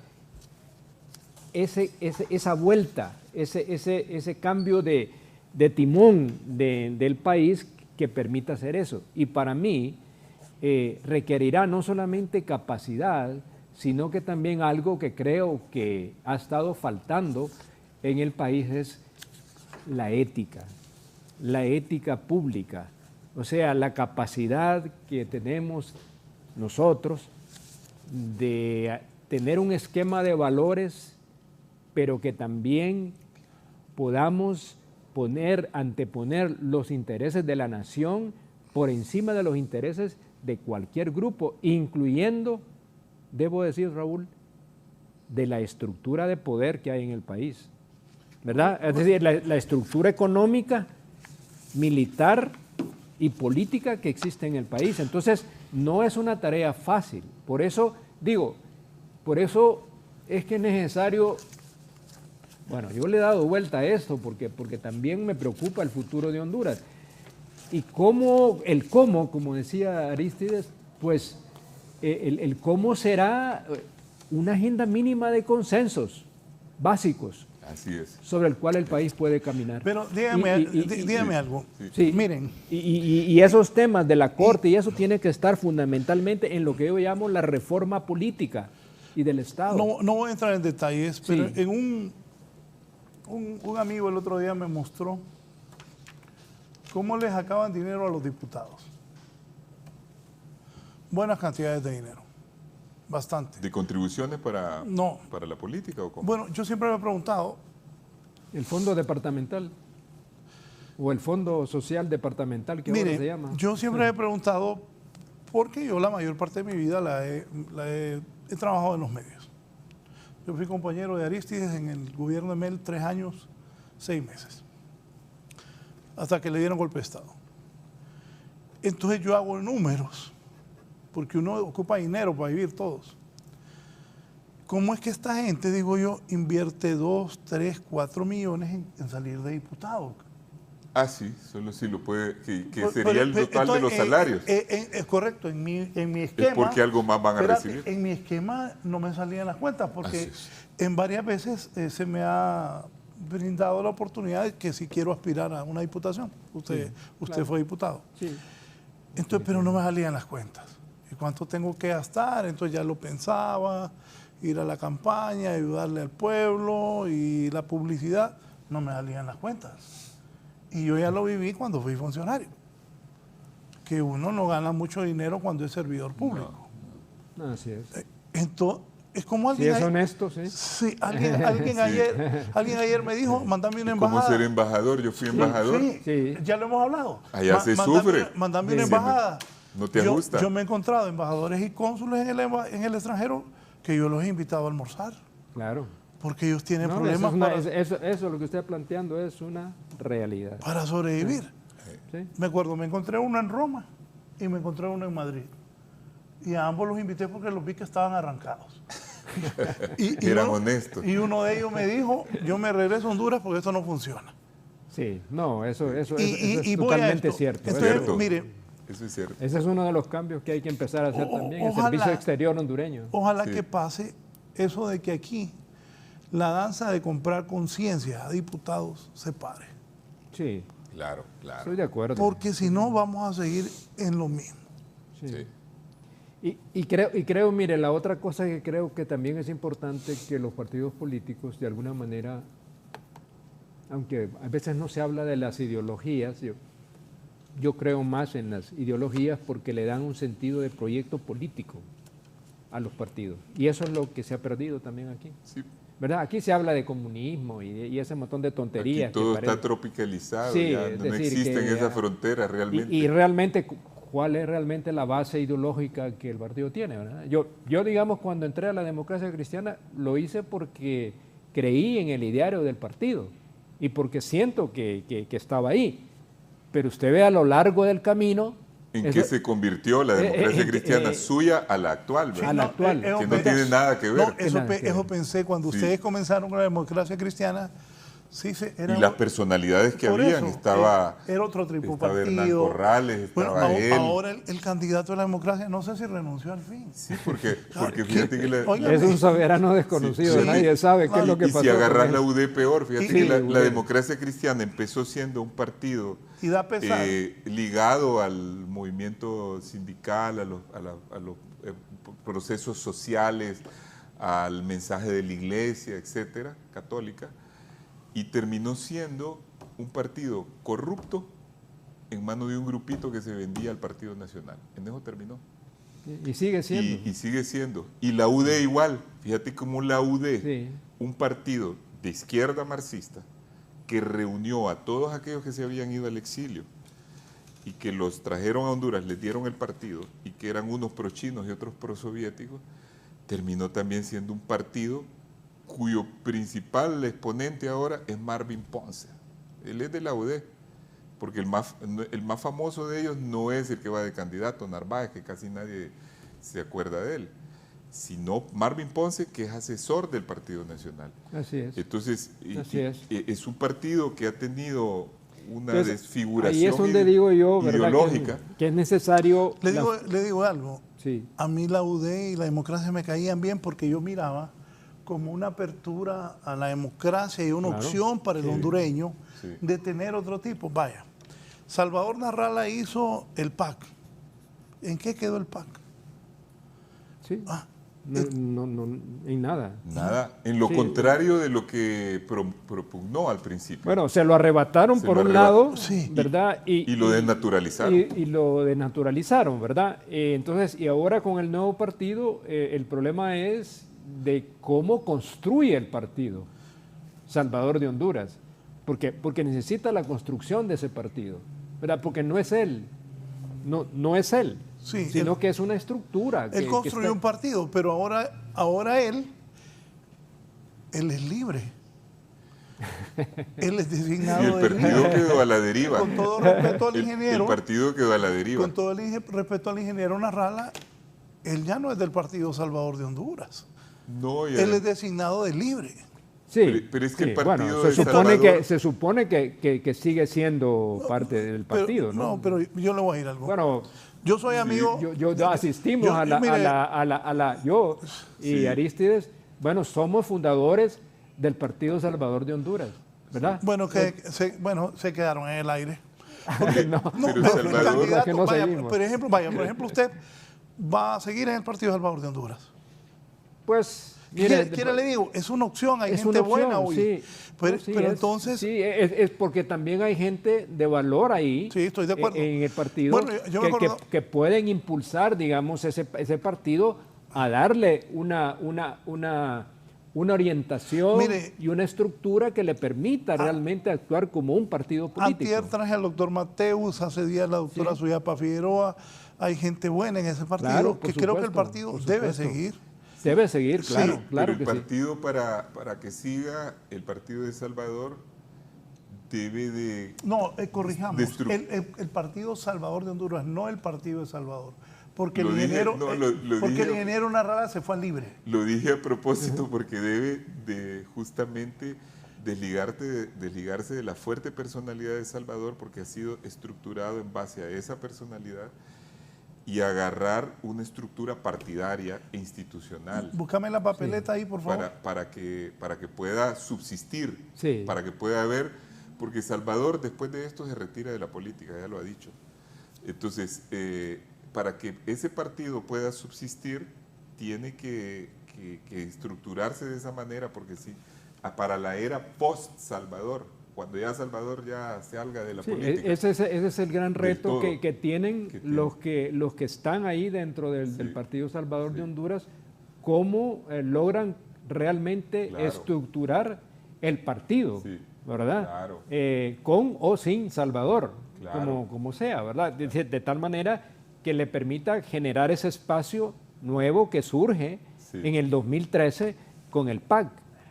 esa vuelta, ese cambio de timón del país que permita hacer eso. Y para mí requerirá no solamente capacidad, sino que también algo que creo que ha estado faltando en el país es la ética pública. O sea, la capacidad que tenemos nosotros de tener un esquema de valores, pero que también podamos anteponer los intereses de la nación por encima de los intereses de cualquier grupo, incluyendo, debo decir, Raúl, de la estructura de poder que hay en el país, ¿verdad? Es decir, la estructura económica, militar y política que existe en el país. Entonces, no es una tarea fácil. Por eso es que es necesario... Bueno, yo le he dado vuelta a esto porque también me preocupa el futuro de Honduras. Y cómo, como decía Arístides, pues el cómo será una agenda mínima de consensos básicos. Así es. Sobre el cual el país puede caminar. Pero dígame algo. Sí. Miren. Y esos temas de la Corte y eso tiene que estar fundamentalmente en lo que yo llamo la reforma política y del Estado. No voy a entrar en detalles, pero en un amigo el otro día me mostró cómo les acaban dinero a los diputados. Buenas cantidades de dinero. Bastante. ¿De contribuciones para la política o cómo? Bueno, yo siempre me he preguntado... ¿El fondo departamental? ¿O el fondo social departamental que ahora se llama? Yo siempre me he preguntado, porque yo la mayor parte de mi vida he trabajado en los medios. Yo fui compañero de Arístides en el gobierno de Mel 3 años, 6 meses. Hasta que le dieron golpe de Estado. Entonces yo hago números, porque uno ocupa dinero para vivir todos. ¿Cómo es que esta gente, digo yo, invierte 2, 3, 4 millones en salir de diputado? Ah, sí, solo si lo puede, que sería el total de los salarios. Es correcto, en mi esquema... Es porque algo más van a recibir. En mi esquema no me salían las cuentas, porque en varias veces se me ha brindado la oportunidad de que si quiero aspirar a una diputación. Usted fue diputado. Sí. Entonces, pero no me salían las cuentas. ¿Y cuánto tengo que gastar? Entonces ya lo pensaba, ir a la campaña, ayudarle al pueblo y la publicidad. No me salían las cuentas. Y yo ya lo viví cuando fui funcionario. Que uno no gana mucho dinero cuando es servidor público. No, así es. Entonces, es como alguien... Si es honesto, sí. Sí, alguien ayer me dijo, mándame una embajada. ¿Cómo ser embajador? Yo fui embajador. Sí, ya lo hemos hablado. Allá se sufre. Mándame una embajada. No te ajusta. Yo me he encontrado embajadores y cónsules en el extranjero que yo los he invitado a almorzar. Claro. porque ellos tienen No, problemas eso lo que usted está planteando es una realidad. para sobrevivir. Sí. Me acuerdo, me encontré uno en Roma y me encontré uno en Madrid. Y a ambos los invité porque los vi que estaban arrancados. Eran honestos. Y uno de ellos me dijo, yo me regreso a Honduras porque esto no funciona. Sí, no, eso es voy a totalmente esto. cierto. Entonces, Cierto. mire, Eso es cierto. Ese es uno de los cambios que hay que empezar a hacer también, el ojalá- servicio exterior hondureño. ojalá Sí. que pase eso de que aquí la danza de comprar conciencia a diputados se pare. Sí, Claro, claro. estoy de acuerdo. Porque si no, vamos a seguir en lo mismo. Sí. Sí. Y creo, mire, la otra cosa que creo que también es importante que los partidos políticos, de alguna manera, aunque a veces no se habla de las ideologías, yo creo más en las ideologías porque le dan un sentido de proyecto político a los partidos. Y eso es lo que se ha perdido también aquí. Sí. ¿Verdad? Aquí se habla de comunismo y ese montón de tonterías. Aquí todo que está parece- tropicalizado, Sí, ya es no decir, existen que- esas fronteras realmente. Y realmente, ¿cuál es realmente la base ideológica que el partido tiene? ¿Verdad? Yo, digamos, cuando entré a la democracia cristiana, lo hice porque creí en el ideario del partido y porque siento que estaba ahí. Pero usted ve a lo largo del camino... ¿En eso- qué se convirtió la democracia cristiana suya a la actual? ¿verdad? a la actual. Que no tiene nada que ver. No, eso, Nada que ver. eso pensé cuando Sí. ustedes comenzaron con la democracia cristiana. Sí, Y las personalidades que por habían, eso, estaba, era otro tipo estaba Hernán partido. Corrales, Bueno, estaba él. ahora el candidato de la democracia, no sé si renunció al fin. Sí, porque fíjate que Oiga, Es un soberano desconocido, Sí. nadie sabe qué es lo que y pasó. si agarras con la él. UD peor, fíjate Sí, que la bueno. democracia cristiana empezó siendo un partido Y da pesar. ligado al movimiento sindical, a los procesos sociales, al mensaje de la iglesia, etcétera, católica, y terminó siendo un partido corrupto en manos de un grupito que se vendía al Partido Nacional. En eso terminó. Y sigue siendo. Y sigue siendo. Y la UD igual. Fíjate cómo la UD, Sí. un partido de izquierda marxista, que reunió a todos aquellos que se habían ido al exilio y que los trajeron a Honduras, les dieron el partido y que eran unos pro-chinos y otros pro-soviéticos, terminó también siendo un partido cuyo principal exponente ahora es Marvin Ponce. Él es de la UD, porque el más famoso de ellos no es el que va de candidato, Narváez, que casi nadie se acuerda de él, sino Marvin Ponce, que es asesor del Partido Nacional. Así es. Entonces, Así es. es un partido que ha tenido una Entonces, desfiguración ahí es donde digo yo, ¿verdad? ideológica. Que es necesario... Le digo algo. Sí. A mí la UD y la democracia me caían bien porque yo miraba como una apertura a la democracia y una Claro. opción para el hondureño Sí. de tener otro tipo. Vaya, Salvador Narrala hizo el PAC. ¿En qué quedó el PAC? Sí. Ah, No, en nada. Nada, en lo Sí. contrario de lo que propugnó al principio. Bueno, se lo arrebataron Se por lo un arrebató. lado, Sí. ¿verdad? Y lo desnaturalizaron. Y lo desnaturalizaron, ¿verdad? Entonces, y ahora con el nuevo partido, el problema es de cómo construye el partido Salvador de Honduras, porque necesita la construcción de ese partido, ¿verdad? Porque no es él, no es él, Sí, sino él- que es una estructura. él construyó un partido, pero ahora él es libre. Él es Y designado el de partido libre. quedó a la deriva. Con todo respeto al El ingeniero, partido quedó a la deriva. con todo respeto al ingeniero Narrala, él ya no es del Partido Salvador de Honduras. No, y Él es designado de libre. Sí, pero es que sí, el partido bueno, de se supone que sigue siendo parte del partido, pero, ¿no? pero yo le voy a decir algo. Bueno, Yo soy amigo. yo asistimos mire, yo y Sí. Aristides, bueno, somos fundadores del Partido Salvador de Honduras, ¿verdad? Bueno, se quedaron en el aire. No, Pero el Salvador- candidato, que no vaya, seguimos. por ejemplo, usted va a seguir en el Partido Salvador de Honduras. pues, mire, ¿Quiere le digo? Es una opción, hay es gente una opción, buena hoy. sí. Pero, No, sí, pero es- entonces, sí, es porque también hay gente de valor ahí. Sí, estoy de acuerdo. En el partido Bueno, yo me acuerdo- que pueden impulsar, digamos, ese partido a darle una orientación Mire, y una estructura que le permita realmente actuar como un partido político. antier traje al doctor Mateus, hace días la doctora Sí. Suyapa Figueroa. Hay gente buena en ese partido Claro, por que creo que el supuesto, partido por debe supuesto. seguir. Debe seguir, claro, Sí, claro pero que el sí. partido para que siga, el partido de Salvador debe de... No, corrijamos. Destru- El Partido Salvador de Honduras, no el Partido de Salvador. Porque Lo el dije, ingeniero, no, lo porque dije- el ingeniero Narrala se fue al libre. Lo dije a propósito porque debe de justamente desligarse de la fuerte personalidad de Salvador, porque ha sido estructurado en base a esa personalidad, y agarrar una estructura partidaria e institucional Búscame la papeleta ahí, por favor. para que pueda subsistir, Sí. para que pueda haber, porque Salvador después de esto se retira de la política, ya lo ha dicho. Entonces, para que ese partido pueda subsistir, tiene que estructurarse de esa manera, porque sí, para la era post-Salvador, cuando ya Salvador ya salga de la Sí, política. ese es el gran reto todo. que tienen Que los que están ahí dentro del Sí, Partido Salvador sí. de Honduras, cómo logran realmente Claro. estructurar el partido, Sí, ¿verdad? claro. Con o sin Salvador, Claro. como sea, ¿verdad? De tal manera que le permita generar ese espacio nuevo que surge Sí. en el 2013 con el PAC,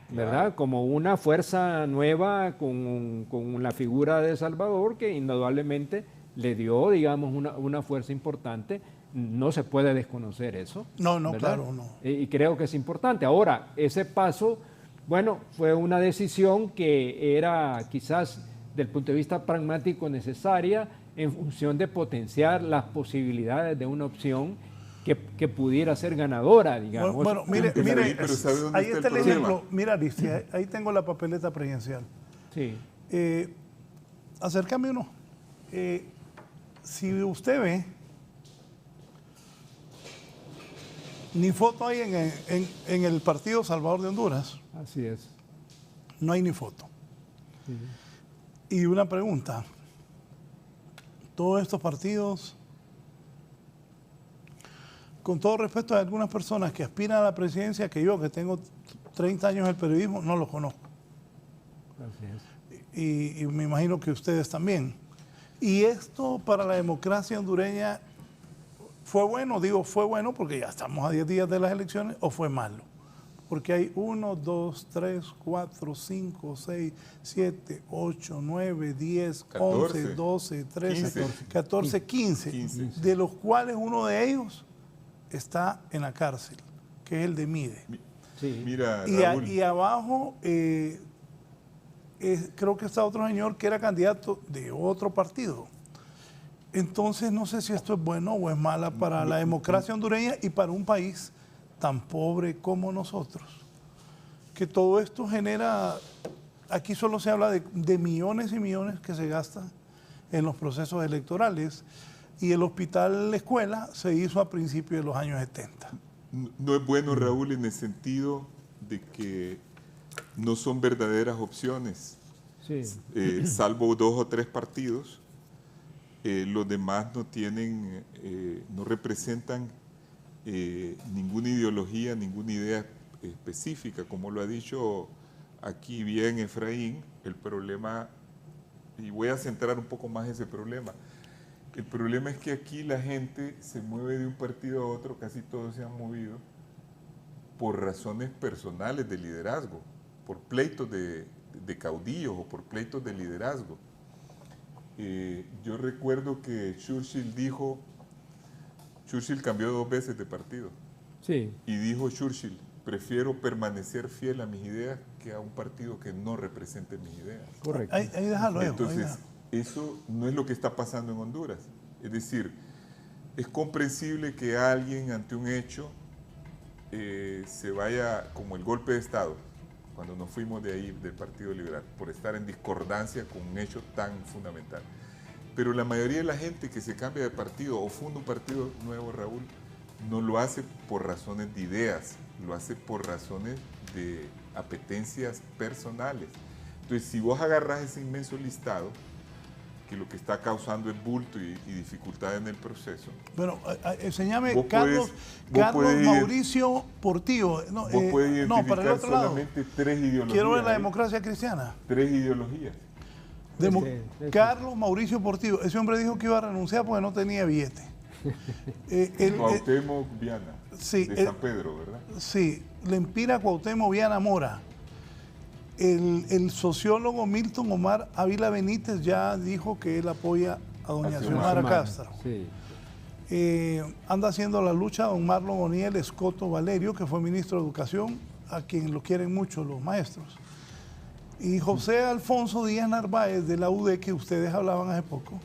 ¿verdad? Claro. Como una fuerza nueva con la figura de Salvador que indudablemente le dio, digamos, una fuerza importante. No se puede desconocer eso. No, no, ¿verdad? claro, no. Y creo que es importante. Ahora, ese paso, bueno, fue una decisión que era quizás del punto de vista pragmático necesaria en función de potenciar las posibilidades de una opción que pudiera ser ganadora, digamos. Bueno, mire, Pero ¿sabe dónde ahí está está el el problema? ejemplo. Mira, Alicia, ahí tengo la papeleta presidencial. Sí, Acércame uno. Si usted ve, ni foto hay en el Partido Salvador de Honduras, así es. no hay ni foto. Y una pregunta, todos estos partidos, con todo respeto a algunas personas que aspiran a la presidencia, que yo, que tengo 30 años en el periodismo, no los conozco. Así es. Y me imagino que ustedes también. Y esto para la democracia hondureña fue bueno, digo fue bueno porque ya estamos a 10 días de las elecciones, o fue malo. Porque hay 1, 2, 3, 4, 5, 6, 7, 8, 9, 10, 11, 12, 13, 14, 15, de los cuales uno de ellos está en la cárcel, que es el de Mide. Sí. Mira, Y, Raúl, y abajo creo que está otro señor que era candidato de otro partido. Entonces no sé si esto es bueno o es mala para la democracia hondureña y para un país tan pobre como nosotros. Que todo esto genera, aquí solo se habla de millones y millones que se gastan en los procesos electorales, y el hospital escuela se hizo a principios de los años 70. no es bueno, Raúl, en el sentido de que no son verdaderas opciones, Sí. salvo 2 o 3 partidos. Los demás no representan ninguna ideología, ninguna idea específica. Como lo ha dicho aquí bien Efraín, el problema, y voy a centrar un poco más ese problema, el problema es que aquí la gente se mueve de un partido a otro, casi todos se han movido por razones personales de liderazgo, por pleitos de caudillos o por pleitos de liderazgo. Yo recuerdo que Churchill cambió 2 veces de partido, Sí. y dijo Churchill, prefiero permanecer fiel a mis ideas que a un partido que no represente mis ideas. Correcto. Ahí déjalo. ahí Entonces, déjalo. eso no es lo que está pasando en Honduras. Es decir, es comprensible que alguien ante un hecho se vaya, como el golpe de Estado, cuando nos fuimos de ahí, del Partido Liberal, por estar en discordancia con un hecho tan fundamental. Pero la mayoría de la gente que se cambia de partido o funda un partido nuevo, Raúl, no lo hace por razones de ideas, lo hace por razones de apetencias personales. Entonces, si vos agarrás ese inmenso listado, que lo que está causando es bulto y dificultad en el proceso. Bueno, enséñame Vos Carlos podés Mauricio Portillo. No, Vos puedes no, para el identificar otro lado. solamente 3 ideologías. Quiero ver la ahí. democracia cristiana. 3 ideologías. Carlos Mauricio Portillo. Ese hombre dijo que iba a renunciar porque no tenía billete. Cuauhtémoc Viana. Sí, de San Pedro, ¿verdad? Sí, Lempira Cuauhtémoc Viana Mora. El sociólogo Milton Omar Ávila Benítez ya dijo que él apoya a doña Xiomara Castro. Sí. Anda haciendo la lucha don Marlon O'Neill Escoto Valerio, que fue ministro de Educación, a quien lo quieren mucho los maestros. Y José Alfonso Díaz Narváez, de la UD, que ustedes hablaban hace poco.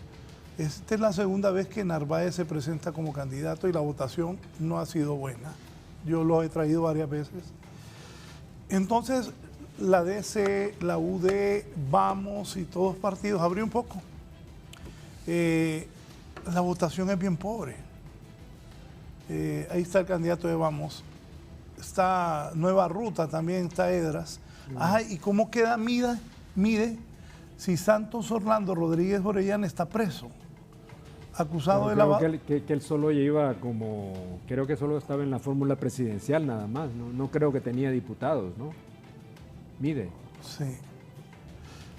Esta es la segunda vez que Narváez se presenta como candidato y la votación no ha sido buena. Yo lo he traído varias veces. Entonces, la DC, la UD, Vamos y todos los partidos abrió un poco. La votación es bien pobre. Ahí está el candidato de Vamos. Está Nueva Ruta, también está Edras. Ajá, ¿y cómo queda Mide si Santos Orlando Rodríguez Orellana está preso? Acusado de lavado. Que él solo iba como, creo que solo estaba en la fórmula presidencial nada más, no creo que tenía diputados, ¿no? Mide. Sí.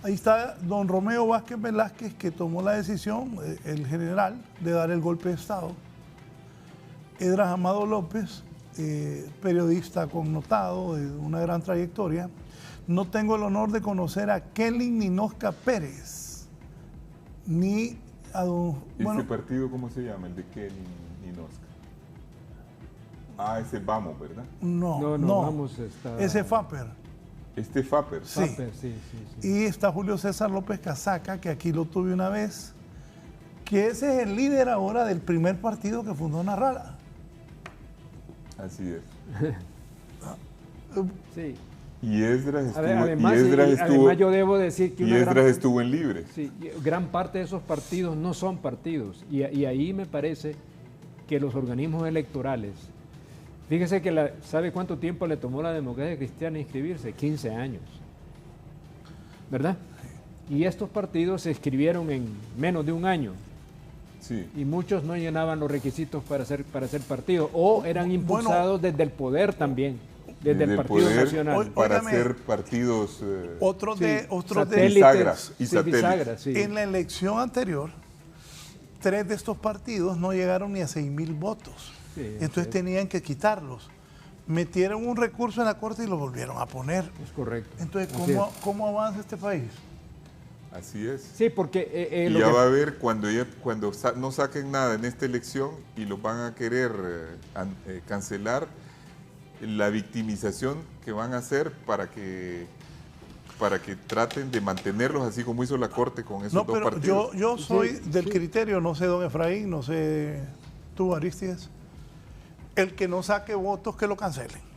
Ahí está don Romeo Vázquez Velázquez, que tomó la decisión, el general, de dar el golpe de Estado. Edras Amado López, periodista connotado, de una gran trayectoria. No tengo el honor de conocer a Kelly Ninosca Pérez, ni a don... ¿Ese partido cómo se llama, el de Kelly Ninosca? Ah, ese Vamos, ¿verdad? No, Vamos está... Ese FAPER. Este FAPER. Sí. FAPER, sí. Y está Julio César López Casaca, que aquí lo tuve una vez, que ese es el líder ahora del primer partido que fundó Narrala. Así es. Sí. Y Esdras estuvo, además, yo debo decir que estuvo en Libre. Sí, gran parte de esos partidos no son partidos. Y ahí me parece que los organismos electorales, fíjese que ¿sabe cuánto tiempo le tomó la Democracia Cristiana inscribirse? 15 años. ¿Verdad? Y estos partidos se inscribieron en menos de un año. Sí. Y muchos no llenaban los requisitos para ser partido o eran impulsados desde el poder también. Desde el Partido poder, Nacional. Para hacer partidos otros de bisagras y satélites. Bisagras, sí. En la elección anterior, 3 de estos partidos no llegaron ni a 6,000 votos. Sí, Entonces tenían que quitarlos. Metieron un recurso en la Corte y lo volvieron a poner. Es correcto. Entonces, ¿cómo avanza este país? Así es. Sí, porque... y ya va a haber, cuando no saquen nada en esta elección y los van a querer cancelar, la victimización que van a hacer para que traten de mantenerlos así como hizo la Corte con esos dos partidos. Yo soy del criterio, no sé don Efraín, no sé tú Aristides, el que no saque votos que lo cancelen.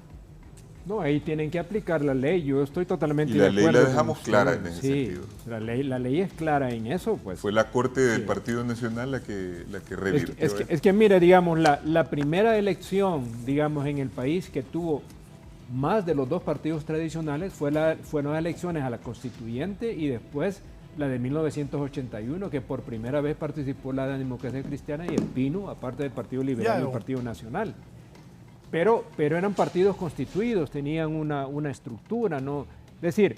No, ahí tienen que aplicar la ley, yo estoy totalmente de acuerdo. Y la ley la dejamos clara en ese sentido. La ley es clara en eso, pues. Fue la Corte del Partido Nacional la que revirtió. Es que mire, digamos, la primera elección, digamos, en el país que tuvo más de los dos partidos tradicionales fueron las elecciones a la Constituyente y después la de 1981, que por primera vez participó la Democracia Cristiana y el PINU, aparte del Partido Liberal y el Partido Nacional. Pero eran partidos constituidos, tenían una estructura, ¿no? Es decir,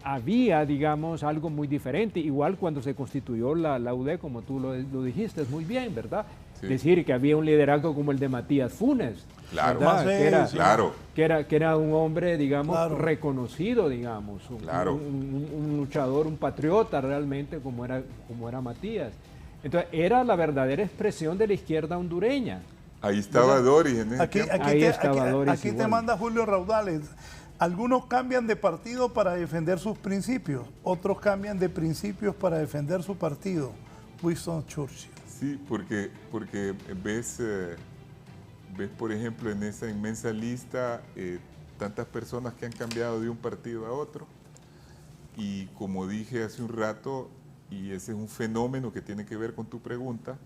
había, digamos, algo muy diferente. Igual cuando se constituyó la UD, como tú lo dijiste, es muy bien, ¿verdad? Sí. Decir que había un liderazgo como el de Matías Funes. Claro, que era un hombre, digamos, reconocido, digamos, un luchador, un patriota realmente, como era Matías. Entonces, era la verdadera expresión de la izquierda hondureña. Ahí estaba Doris en ese tiempo. Aquí te manda Julio Raudales. Algunos cambian de partido para defender sus principios, otros cambian de principios para defender su partido. Winston Churchill. Sí, porque ves, por ejemplo, en esa inmensa lista tantas personas que han cambiado de un partido a otro. Y como dije hace un rato, y ese es un fenómeno que tiene que ver con tu pregunta,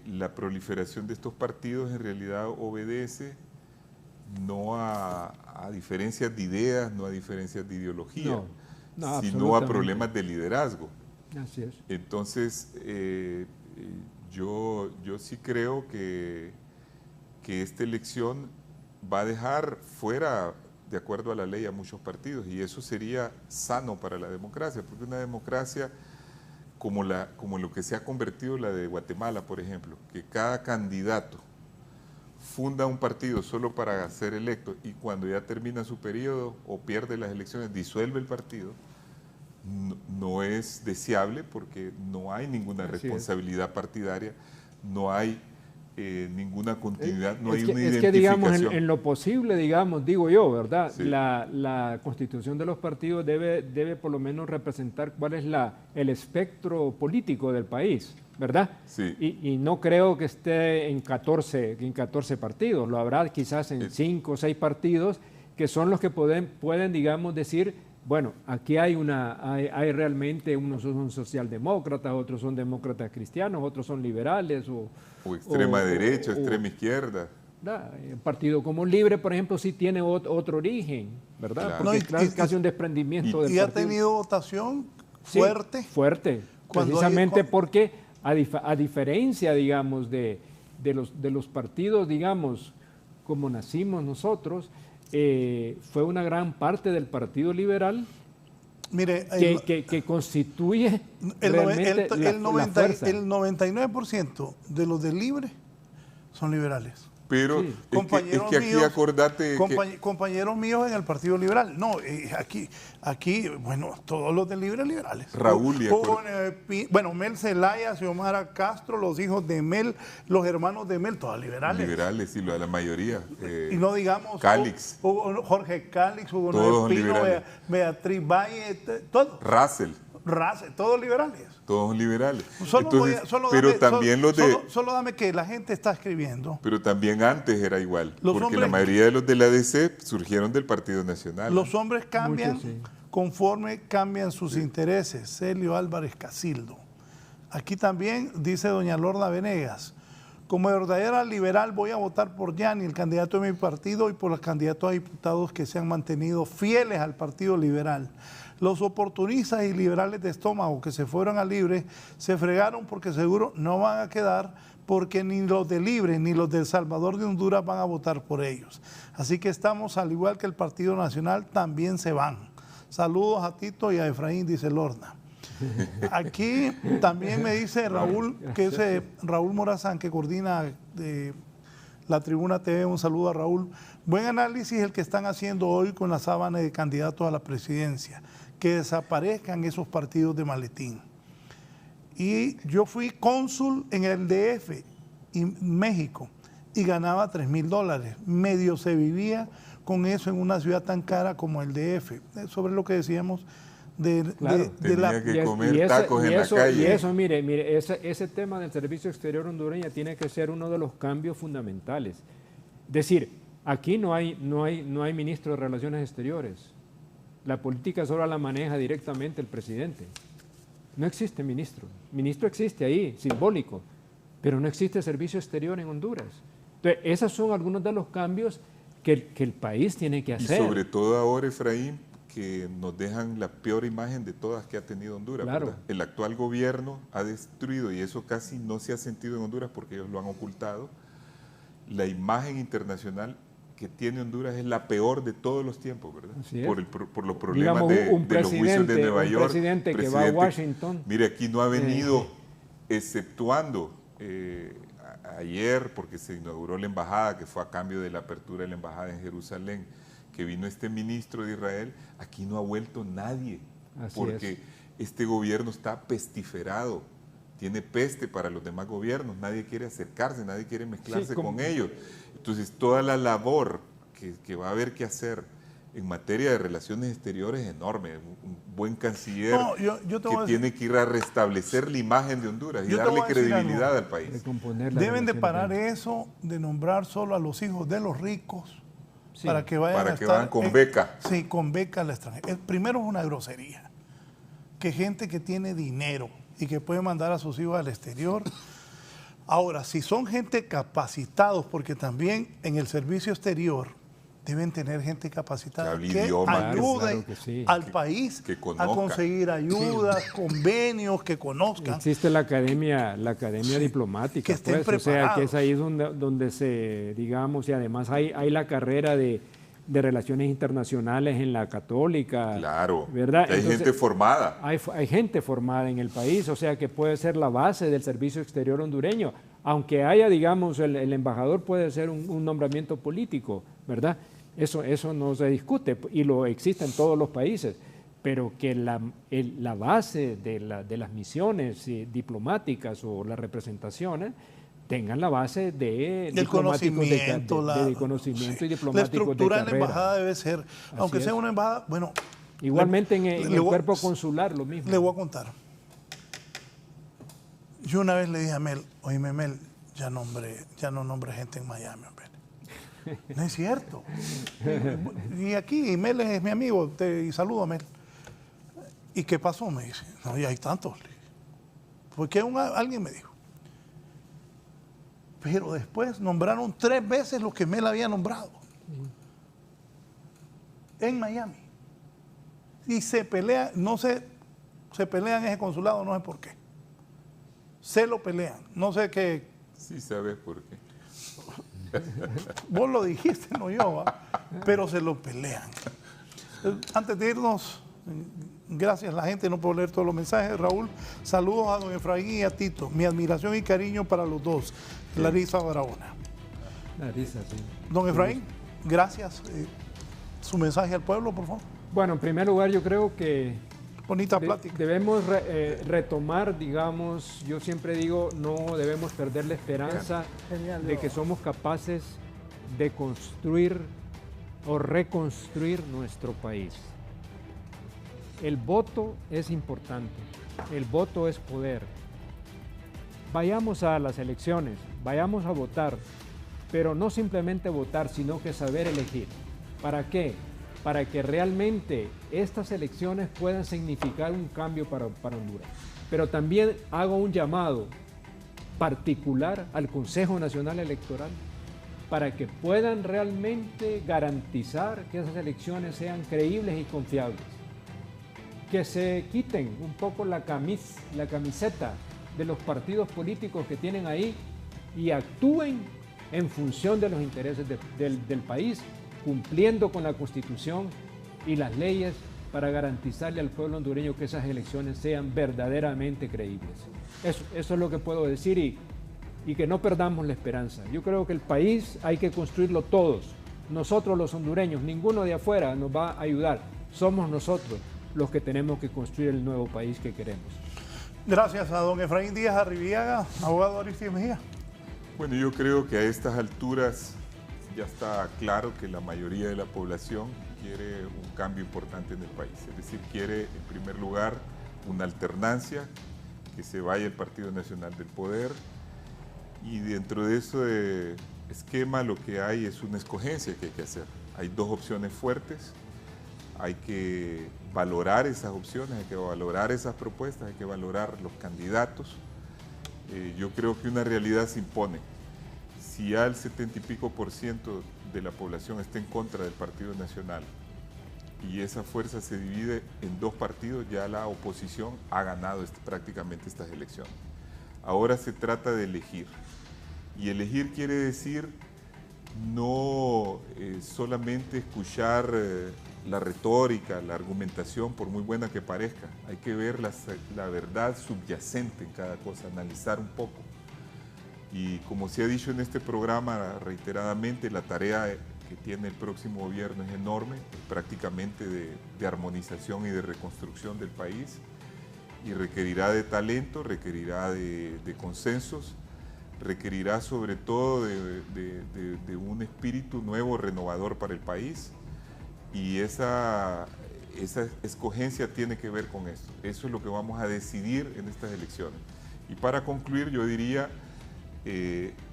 la proliferación de estos partidos en realidad obedece no a diferencias de ideas, no a diferencias de ideología, sino a problemas de liderazgo. Así es. Entonces, yo sí creo que esta elección va a dejar fuera, de acuerdo a la ley, a muchos partidos, y eso sería sano para la democracia, porque una democracia como lo que se ha convertido la de Guatemala, por ejemplo, que cada candidato funda un partido solo para ser electo y cuando ya termina su periodo o pierde las elecciones, disuelve el partido, no es deseable porque no hay ninguna responsabilidad partidaria, no hay ninguna continuidad, no hay una identificación. Es que, digamos, en lo posible, digamos, digo yo, ¿verdad? Sí. La constitución de los partidos debe por lo menos representar cuál es el espectro político del país, ¿verdad? Sí. Y no creo que esté en 14 partidos, lo habrá quizás en 5 o 6 partidos que son los que pueden digamos, decir, bueno, aquí hay realmente, unos son socialdemócratas, otros son demócratas cristianos, otros son liberales o extrema derecha, extrema izquierda. El partido como Libre, por ejemplo, sí tiene otro origen, ¿verdad? Claro. Porque es casi un desprendimiento del partido. partido. Y ha tenido votación fuerte. Sí, fuerte, precisamente porque a diferencia, digamos, de los partidos, digamos, como nacimos nosotros, fue una gran parte del Partido Liberal. Mire, que constituye realmente la fuerza. El 99% de los de Libre son liberales. Pero sí. es que aquí acordate compañeros míos en el Partido Liberal. No, aquí, bueno, todos los de Libre liberales. Raúl bueno, Mel Zelaya, Xiomara Castro, los hijos de Mel, los hermanos de Mel, todos liberales. Liberales, sí, la mayoría. Y no digamos Cálix. Jorge Cálix, Hugo Todos Noel Pino, liberales. Beatriz Valle, todos. Russell. Todos liberales. Todos liberales. Solo dame que la gente está escribiendo. Pero también antes era igual, porque la mayoría de los de la DC surgieron del Partido Nacional. Los hombres cambian conforme cambian sus intereses. Celio Álvarez Casildo. Aquí también dice doña Lorna Venegas, como verdadera liberal voy a votar por Yanni, el candidato de mi partido, y por los candidatos a diputados que se han mantenido fieles al Partido Liberal. Los oportunistas y liberales de estómago que se fueron a Libre se fregaron porque seguro no van a quedar, porque ni los de Libre ni los de El Salvador de Honduras van a votar por ellos. Así que estamos, al igual que el Partido Nacional, también se van. Saludos a Tito y a Efraín, dice Lorna. Aquí también me dice Raúl, que es Raúl Morazán, que coordina la Tribuna TV. Un saludo a Raúl. Buen análisis el que están haciendo hoy con la sábana de candidatos a la presidencia. Que desaparezcan esos partidos de maletín. Y yo fui cónsul en el DF, en México, y ganaba $3,000. Medio se vivía con eso en una ciudad tan cara como el DF. Sobre lo que decíamos tenía que comer tacos en la calle. Y eso, mire, ese tema del servicio exterior hondureño tiene que ser uno de los cambios fundamentales. Es decir, aquí no hay ministro de Relaciones Exteriores. La política solo la maneja directamente el presidente. No existe ministro. Ministro existe ahí, simbólico, pero no existe servicio exterior en Honduras. Entonces, esos son algunos de los cambios que el país tiene que hacer. Y sobre todo ahora, Efraín, que nos dejan la peor imagen de todas que ha tenido Honduras. Claro. ¿Verdad? El actual gobierno ha destruido, y eso casi no se ha sentido en Honduras porque ellos lo han ocultado, la imagen internacional que tiene Honduras es la peor de todos los tiempos, ¿verdad? Por los problemas, digamos, de los juicios de Nueva York. Un presidente que va a Washington. Mire, aquí no ha venido, exceptuando ayer, porque se inauguró la embajada, que fue a cambio de la apertura de la embajada en Jerusalén, que vino este ministro de Israel, aquí no ha vuelto nadie, porque este gobierno está pestiferado, tiene peste para los demás gobiernos, nadie quiere acercarse, nadie quiere mezclarse con ellos. Entonces, toda la labor que va a haber que hacer en materia de relaciones exteriores es enorme. Un buen canciller que tiene que ir a restablecer la imagen de Honduras y darle credibilidad al país. Deben de parar eso de nombrar solo a los hijos de los ricos para que vayan con beca. Sí, con beca al extranjero. Primero es una grosería. Que gente que tiene dinero y que puede mandar a sus hijos al exterior. Ahora, si son gente capacitados, porque también en el servicio exterior deben tener gente capacitada que ayude al país a conseguir ayudas, convenios, que conozcan. Existe la academia diplomática, que estén preparados. O sea, que es ahí donde se, digamos, y además hay la carrera de Relaciones Internacionales en la Católica. Claro, ¿verdad? Hay gente formada. Hay gente formada en el país, o sea que puede ser la base del servicio exterior hondureño. Aunque haya, digamos, el embajador puede ser un nombramiento político, ¿verdad? Eso no se discute y lo existe en todos los países, pero que la base de las misiones diplomáticas o las representaciones tengan la base de conocimiento, conocimiento y diplomático. La estructura de la embajada debe ser, aunque sea una embajada, bueno. Igualmente en el cuerpo consular lo mismo. Le voy a contar. Yo una vez le dije a Mel, oíme Mel, ya no nombre gente en Miami, hombre. No es cierto. Y aquí, Mel es mi amigo, y saludo a Mel. ¿Y qué pasó? Me dice, no, ya hay tantos. Porque alguien me dijo. Pero después nombraron 3 veces lo que Mel había nombrado. En Miami. Y se pelean, se pelean en ese consulado, no sé por qué. Se lo pelean, no sé qué. Sí sabes por qué. Vos lo dijiste, no yo, ¿va? Pero se lo pelean. Antes de irnos, gracias a la gente, no puedo leer todos los mensajes. Raúl, saludos a don Efraín y a Tito. Mi admiración y cariño para los dos. Larisa Barahona. Larisa, sí. Don Efraín, gracias. Su mensaje al pueblo, por favor. Bueno, en primer lugar, yo creo que bonita plática. Debemos retomar, digamos, yo siempre digo, no debemos perder la esperanza de que somos capaces de construir o reconstruir nuestro país. El voto es importante, el voto es poder. Vayamos a las elecciones, vayamos a votar, pero no simplemente votar, sino que saber elegir. ¿Para qué? Para que realmente estas elecciones puedan significar un cambio para Honduras. Pero también hago un llamado particular al Consejo Nacional Electoral para que puedan realmente garantizar que esas elecciones sean creíbles y confiables. Que se quiten un poco la camiseta de los partidos políticos que tienen ahí y actúen en función de los intereses del país, cumpliendo con la Constitución y las leyes para garantizarle al pueblo hondureño que esas elecciones sean verdaderamente creíbles. Eso es lo que puedo decir y que no perdamos la esperanza. Yo creo que el país hay que construirlo todos. Nosotros los hondureños, ninguno de afuera nos va a ayudar. Somos nosotros los que tenemos que construir el nuevo país que queremos. Gracias a don Efraín Díaz Arribiaga, abogado Aristides Mejía. Bueno, yo creo que a estas alturas ya está claro que la mayoría de la población quiere un cambio importante en el país. Es decir, quiere en primer lugar una alternancia, que se vaya el Partido Nacional del Poder, y dentro de ese esquema lo que hay es una escogencia que hay que hacer. Hay 2 opciones fuertes, hay que valorar esas opciones, hay que valorar esas propuestas, hay que valorar los candidatos. Yo creo que una realidad se impone. Si ya el 70 y pico % de la población está en contra del Partido Nacional y esa fuerza se divide en 2 partidos, ya la oposición ha ganado prácticamente estas elecciones. Ahora se trata de elegir. Y elegir quiere decir no solamente escuchar la retórica, la argumentación, por muy buena que parezca. Hay que ver la verdad subyacente en cada cosa, analizar un poco. Y como se ha dicho en este programa reiteradamente, la tarea que tiene el próximo gobierno es enorme, prácticamente de armonización y de reconstrucción del país, y requerirá de talento, requerirá de consensos, requerirá sobre todo de un espíritu nuevo, renovador para el país, y esa escogencia tiene que ver con esto. Eso es lo que vamos a decidir en estas elecciones. Y para concluir, yo diría,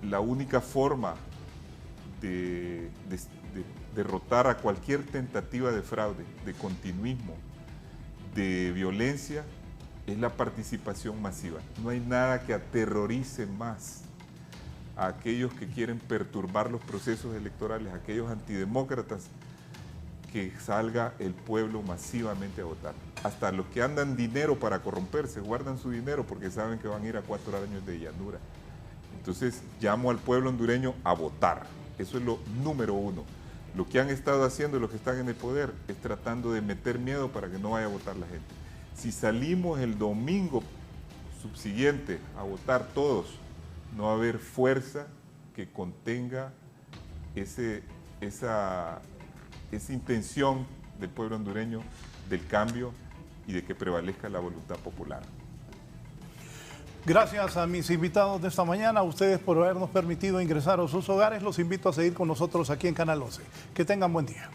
la única forma de derrotar a cualquier tentativa de fraude, de continuismo, de violencia, es la participación masiva. No hay nada que aterrorice más a aquellos que quieren perturbar los procesos electorales, a aquellos antidemócratas, que salga el pueblo masivamente a votar. Hasta los que andan dinero para corromperse, guardan su dinero porque saben que van a ir a 4 años de llanura. Entonces, llamo al pueblo hondureño a votar. Eso es lo número 1. Lo que han estado haciendo los que están en el poder es tratando de meter miedo para que no vaya a votar la gente. Si salimos el domingo subsiguiente a votar todos no va a haber fuerza que contenga esa intención del pueblo hondureño del cambio y de que prevalezca la voluntad popular. Gracias a mis invitados de esta mañana, a ustedes por habernos permitido ingresar a sus hogares. Los invito a seguir con nosotros aquí en Canal 11. Que tengan buen día.